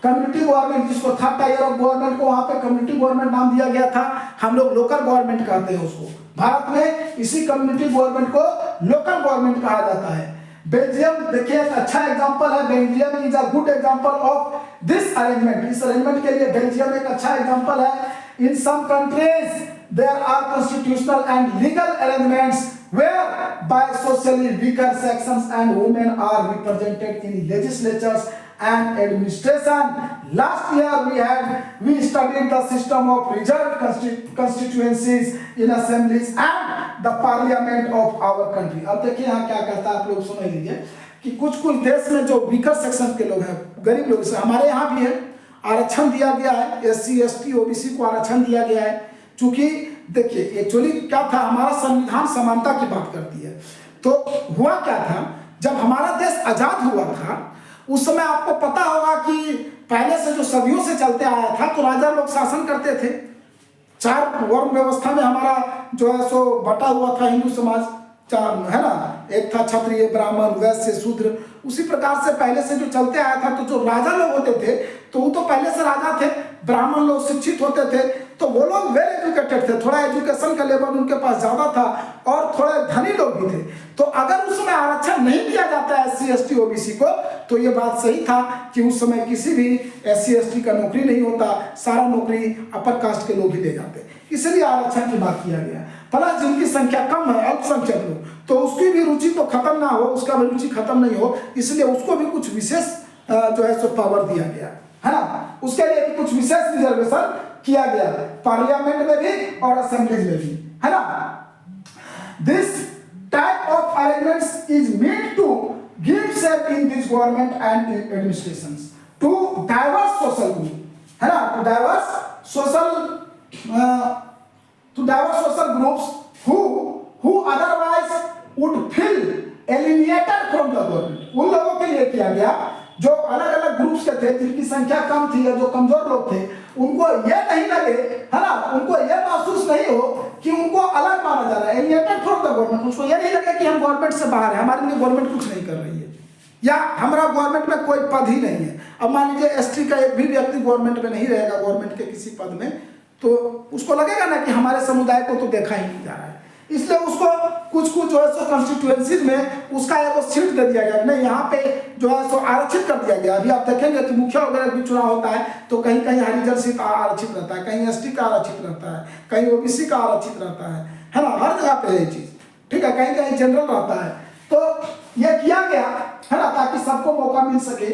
कम्युनिटी गवर्नमेंट जिसको 3rd टायर ऑफ गवर्नमेंट को वहां पे कम्युनिटी गवर्नमेंट नाम दिया गया था, हम लोग लोकल गवर्नमेंट कहते हैं उसको। भारत में इसी कम्युनिटी गवर्नमेंट को लोकल गवर्नमेंट कहा जाता है। बेल्जियम देखिए एक अच्छा एग्जांपल है, Belgium is a good example of this arrangement. इस अरेंजमेंट के लिए बेल्जियम एक अच्छा एग्जांपल है। In some countries there are constitutional and legal arrangements where by socially weaker sections and women are represented in legislatures and administration. Last year we studied the system of reserved constituencies in assemblies and the parliament of our country. अब देखिए यहाँ क्या कहता है, आप लोग सुन लीजिए कि कुछ कुछ देश में जो वीकर सेक्शन के लोग हैं, गरीब लोग, से हमारे यहाँ भी है, आरक्षण दिया गया है, SC ST OBC को आरक्षण दिया गया है। चूंकि देखिए एक्चुअली क्या था, हमारा संविधान समानता की बात करती है। तो हुआ क्या था, जब हमारा देश आजाद हुआ था उस समय आपको पता होगा कि पहले से जो सदियों से चलते आया था, तो राजा लोग शासन करते थे। 4 वर्ण व्यवस्था में हमारा जो है सो बटा हुआ था हिंदू समाज, 4 है ना, एक था क्षत्रिय, ब्राह्मण, वैश्य, शूद्र। उसी प्रकार से पहले से जो चलते आया था। तो जो राजा लोग होते थे तो वो तो पहले से राजा थे, ब्राह्मण लोग शिक्षित होते थे, तो वो लोग वेल एजुकेटेड थे, थोड़ा एजुकेशन का लेवल उनके पास ज्यादा था और थोड़े धनी लोग भी थे। तो अगर उस समय आरक्षण नहीं दिया जाता SC ST OBC को, तो ये बात सही था कि उस समय किसी भी SC ST का नौकरी नहीं होता, सारा नौकरी अपर कास्ट के लोग ही ले जाते। इसलिए आरक्षण की बात किया गया। प्लस जिनकी संख्या कम है, अल्पसंख्यक लोग, तो उसकी भी रुचि तो खत्म ना हो, उसका भी रुचि खत्म नहीं हो, इसलिए उसको भी कुछ विशेष जो है सो पावर दिया गया है ना, उसके लिए भी कुछ विशेष रिजर्वेशन किया गया पार्लियामेंट में भी और असेंबलीज में भी, है ना। This type of arrangements is made to give shape in this government and administrations to diverse social group, है ना, to diverse social groups who otherwise would feel alienated from the government। उन लोगों के लिए किया गया जो अलग अलग ग्रुप्स के थे, जिनकी संख्या कम थी या जो कमजोर लोग थे, उनको ये नहीं लगे, है ना, उनको ये महसूस नहीं हो कि उनको अलग माना जा रहा है, एलिएटेड फ्रॉम द गवर्नमेंट। उसको ये नहीं लगे कि हम गवर्नमेंट से बाहर है, हमारे लिए गवर्नमेंट कुछ नहीं कर रही है, या हमारा गवर्नमेंट में कोई पद ही नहीं है। अब मान लीजिए ST का एक भी व्यक्ति गवर्नमेंट में नहीं रहेगा, गवर्नमेंट के किसी पद में, तो उसको लगेगा ना कि हमारे समुदाय को तो देखा ही नहीं जा रहा है। इसलिए उसको कुछ कुछ जो है सो कॉन्स्टिट्यूएंसीज में उसका एक सीट दे दिया गया, नहीं यहाँ पे जो है सो आरक्षित कर दिया गया। अभी आप देखेंगे कि मुखिया वगैरह भी चुनाव होता है तो कहीं कहीं हरिजन सीट आरक्षित रहता है, कहीं ST का आरक्षित रहता है, कहीं OBC का आरक्षित रहता है ना, हर जगह पे ये चीज, ठीक है, कहीं कहीं जनरल रहता है। तो यह किया गया, है ना, ताकि सबको मौका मिल सके।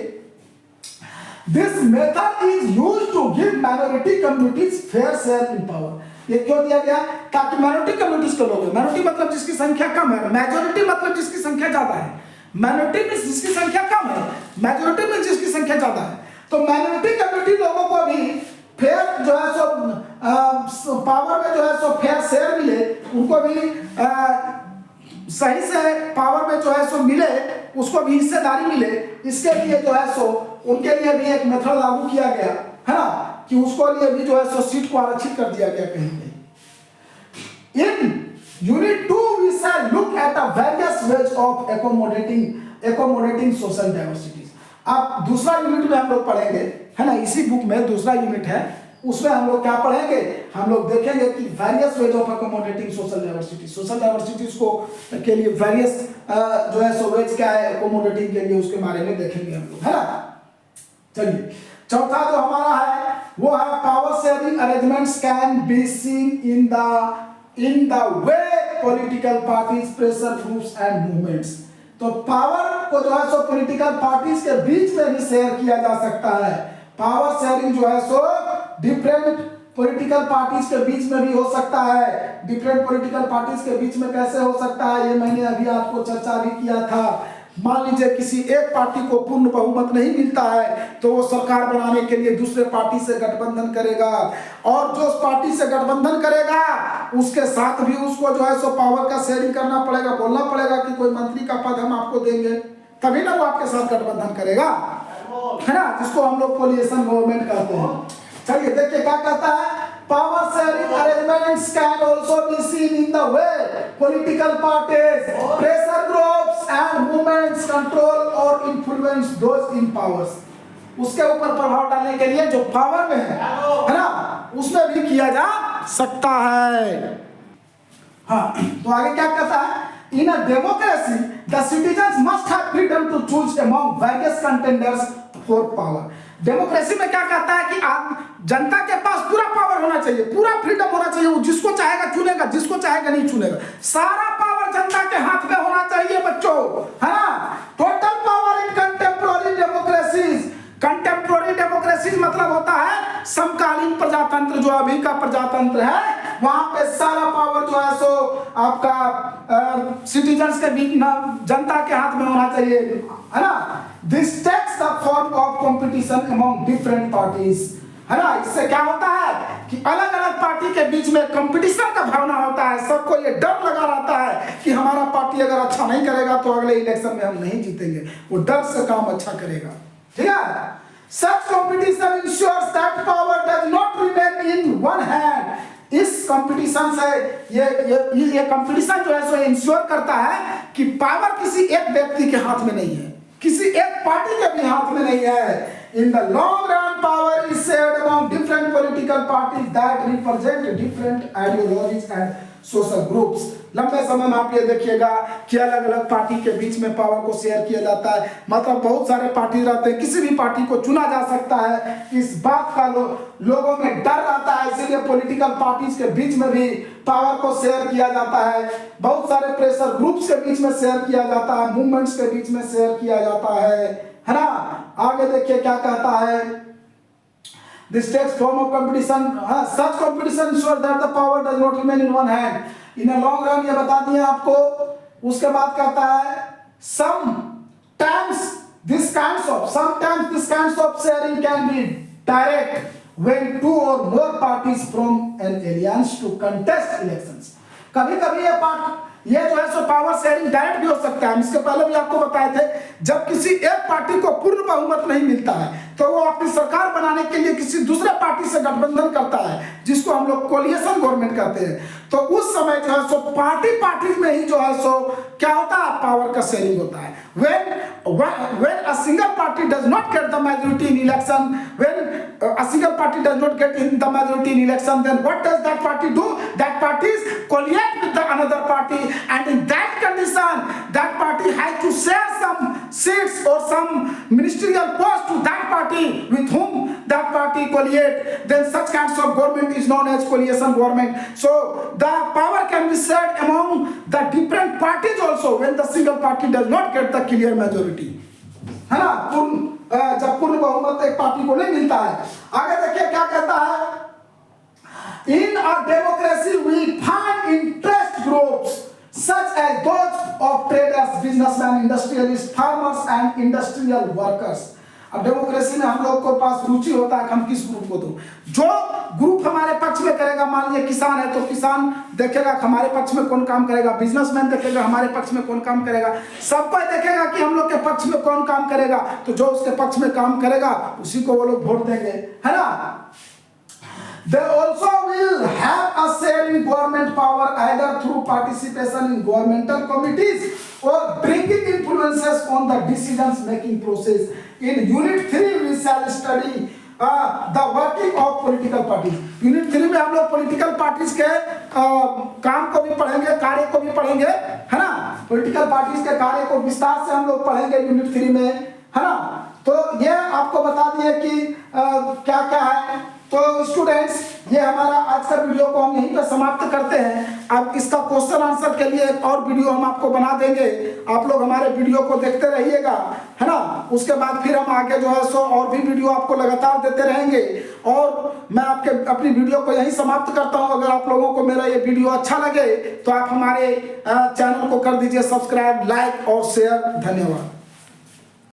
This method is used to give minority communities fair share in power। ये क्यों दिया गया, ताकि माइनॉरिटी कम्युनिटीज के लोग, माइनॉरिटी मतलब जिसकी संख्या कम है, मेजॉरिटी मतलब जिसकी संख्या ज्यादा है। माइनॉरिटी में जिसकी संख्या कम है, मेजॉरिटी में जिसकी संख्या ज्यादा है। तो माइनॉरिटी कम्युनिटी लोगों को भी फेयर जो है सो पावर में जो है सो फेयर शेयर मिले, उनको भी सही से पावर में जो है सो मिले, उसको भी हिस्सेदारी मिले। इसके लिए जो है सो उनके लिए भी एक मेथड लागू किया गया, है ना, कि उसको लिए भी जो है सो सीट को आरक्षित कर दिया गया कहीं कहीं। In unit 2 we shall look at a various ways of accommodating social diversities। अब दूसरा यूनिट में हम लोग पढ़ेंगे, है ना, इसी बुक में दूसरा यूनिट है, उसमें हम लोग क्या पढ़ेंगे, हम लोग देखेंगे कि various ways of accommodating social diversity, social diversities को के लिए वेरियस जो है सो वेज क्या है अकोमोडेटिंग के लिए, उसके बारे में देखेंगे हम लोग, है ना। चलिए चौथा जो हमारा है वो है power sharing arrangements can be seen in the way political parties, pressure groups and movements. तो पावर को जो है सो पॉलिटिकल पार्टीज के बीच में भी शेयर किया जा सकता है। पावर शेयरिंग जो है सो डिफरेंट पॉलिटिकल पार्टीज के बीच में भी हो सकता है। डिफरेंट पॉलिटिकल पार्टीज के बीच में कैसे हो सकता है, ये मैंने अभी आपको चर्चा भी किया था। मान लीजिए किसी एक पार्टी को पूर्ण बहुमत नहीं मिलता है तो वो सरकार बनाने के लिए दूसरे पार्टी से गठबंधन करेगा, और जो उस पार्टी से गठबंधन करेगा उसके साथ भी उसको जो है सो पावर का शेयरिंग करना पड़ेगा, बोलना पड़ेगा कि कोई मंत्री का पद हम आपको देंगे, तभी ना वो आपके साथ गठबंधन करेगा, है ना, जिसको हम लोग कोलिएशन गवर्नमेंट कहते हैं। चलिए देखिए क्या कहता है, power sharing arrangements can also be seen in the way political parties, pressure groups and movements control और इन्फ्लुएंस दोज इन पावर्स। उसके ऊपर प्रभाव डालने के लिए जो पावर में है ना, उसमें भी किया जा सकता है। हाँ, तो आगे क्या कहता है, in a democracy the citizens must have freedom to choose among various contenders for power. Democracy में क्या कहता है कि जनता के पास पूरा पावर होना चाहिए, पूरा फ्रीडम होना चाहिए, वो जिसको चाहेगा चुनेगा, जिसको चाहेगा नहीं चुनेगा। सारा पावर जनता के हाथ में होना चाहिए बच्चों, है ना। Total power in contemporary democracies. Contemporary democracies मतलब होता है समकालीन प्रजातंत्र, जो अभी का प्रजातंत्र है, वहां पे सारा पावर जो है सो आपका सिटीजन्स के बीच ना, जनता के हाथ में होना चाहिए, है ना। This takes the form of competition among different parties, है ना। इससे क्या होता है कि अलग अलग पार्टी के बीच में कंपटीशन का भावना होता है, सबको ये डर लगा रहता है कि हमारा पार्टी अगर अच्छा नहीं करेगा तो अगले इलेक्शन में हम नहीं जीतेंगे, वो डर से काम अच्छा करेगा, ठीक है। Such competition ensures that power does not remain in one hand। इस कंपटीशन से ये कंपटीशन जो है सो इंश्योर करता है कि पावर किसी एक व्यक्ति के हाथ में नहीं है, किसी एक पार्टी के भी हाथ में नहीं है। In the long run, power is shared among different political parties that represent different ideologies and social groups। लंबे समय में आप ये देखिएगा कि अलग अलग पार्टी के बीच में पावर को शेयर किया जाता है, मतलब बहुत सारे पार्टी रहते हैं, किसी भी पार्टी को चुना जा सकता है। इस बात का लोगों में डर रहता है, इसीलिए पॉलिटिकल पार्टीज के बीच में भी पावर को शेयर किया जाता है, बहुत सारे प्रेशर ग्रुप्स के बीच में शेयर किया जाता है, मूवमेंट्स के बीच में शेयर किया जाता है ना। आगे देखिए क्या कहता है, this takes form of competition, such competition ensure that the power does not remain in one hand in a long run। ये बता दिया आपको। उसके बाद कहता है sometimes this kinds of sharing can be direct when two or more parties from an alliance to contest elections। कभी कभी ये जो है सो पावर शेयरिंग डायरेक्ट भी हो सकता है। हम इसके पहले भी आपको बताए थे, जब किसी एक पार्टी को पूर्ण बहुमत नहीं मिलता है तो वो अपनी सरकार बनाने के लिए किसी दूसरे पार्टी से गठबंधन करता है, जिसको हम लोग कोलिएशन गवर्नमेंट कहते हैं। तो उस समय जो है सो पार्टी में ही जो है सो क्या होता है, पावर का शेयरिंग होता है। when a single party does not get the majority in election, then what does that party do? That party is coaliate with the another party, and in that condition that party has to share some seats or some ministerial post to that party with whom that party coaliate। Then such kinds of government is known as coalition government। So the power can be shared among the different parties also when the single party does not get the clear majority, है ना। जब पूर्ण बहुमत एक पार्टी को नहीं मिलता है। आगे देखिए क्या कहता है, in a democracy we find interest groups such as those of traders, businessmen, industrialists, farmers and industrial workers। अब डेमोक्रेसी में हम लोग को पास रुचि होता है कि हम किस ग्रुप को दो। जो ग्रुप हमारे पक्ष में करेगा, मान लीजिए किसान है तो किसान देखेगा हमारे पक्ष में कौन काम करेगा, बिजनेसमैन देखेगा हमारे पक्ष में कौन काम करेगा, सबको देखेगा कि हम लोग के पक्ष में कौन काम करेगा, तो जो उसके पक्ष में काम करेगा उसी को वो लोग वोट देंगे, है ना। They also will have a share in government power either through participation in governmental committees or bringing influences on the decisions making process। In Unit 3 we shall study the working of political parties। Unit 3 में हम लोग political parties के काम को भी पढ़ेंगे, कार्य को भी पढ़ेंगे, है ना। Political parties के कार्य को विस्तार से हम लोग पढ़ेंगे Unit 3 में, है ना। तो ये आपको बता दिए कि क्या क्या है। तो स्टूडेंट्स, ये हमारा आज का वीडियो को हम यहीं पर समाप्त करते हैं। अब इसका क्वेश्चन आंसर के लिए एक और वीडियो हम आपको बना देंगे, आप लोग हमारे वीडियो को देखते रहिएगा, है ना। उसके बाद फिर हम आगे जो है सो और भी वीडियो आपको लगातार देते रहेंगे। और मैं अपनी वीडियो को यहीं समाप्त करता हूं। अगर आप लोगों को मेरा ये वीडियो अच्छा लगे तो आप हमारे चैनल को कर दीजिए सब्सक्राइब, लाइक और शेयर। धन्यवाद।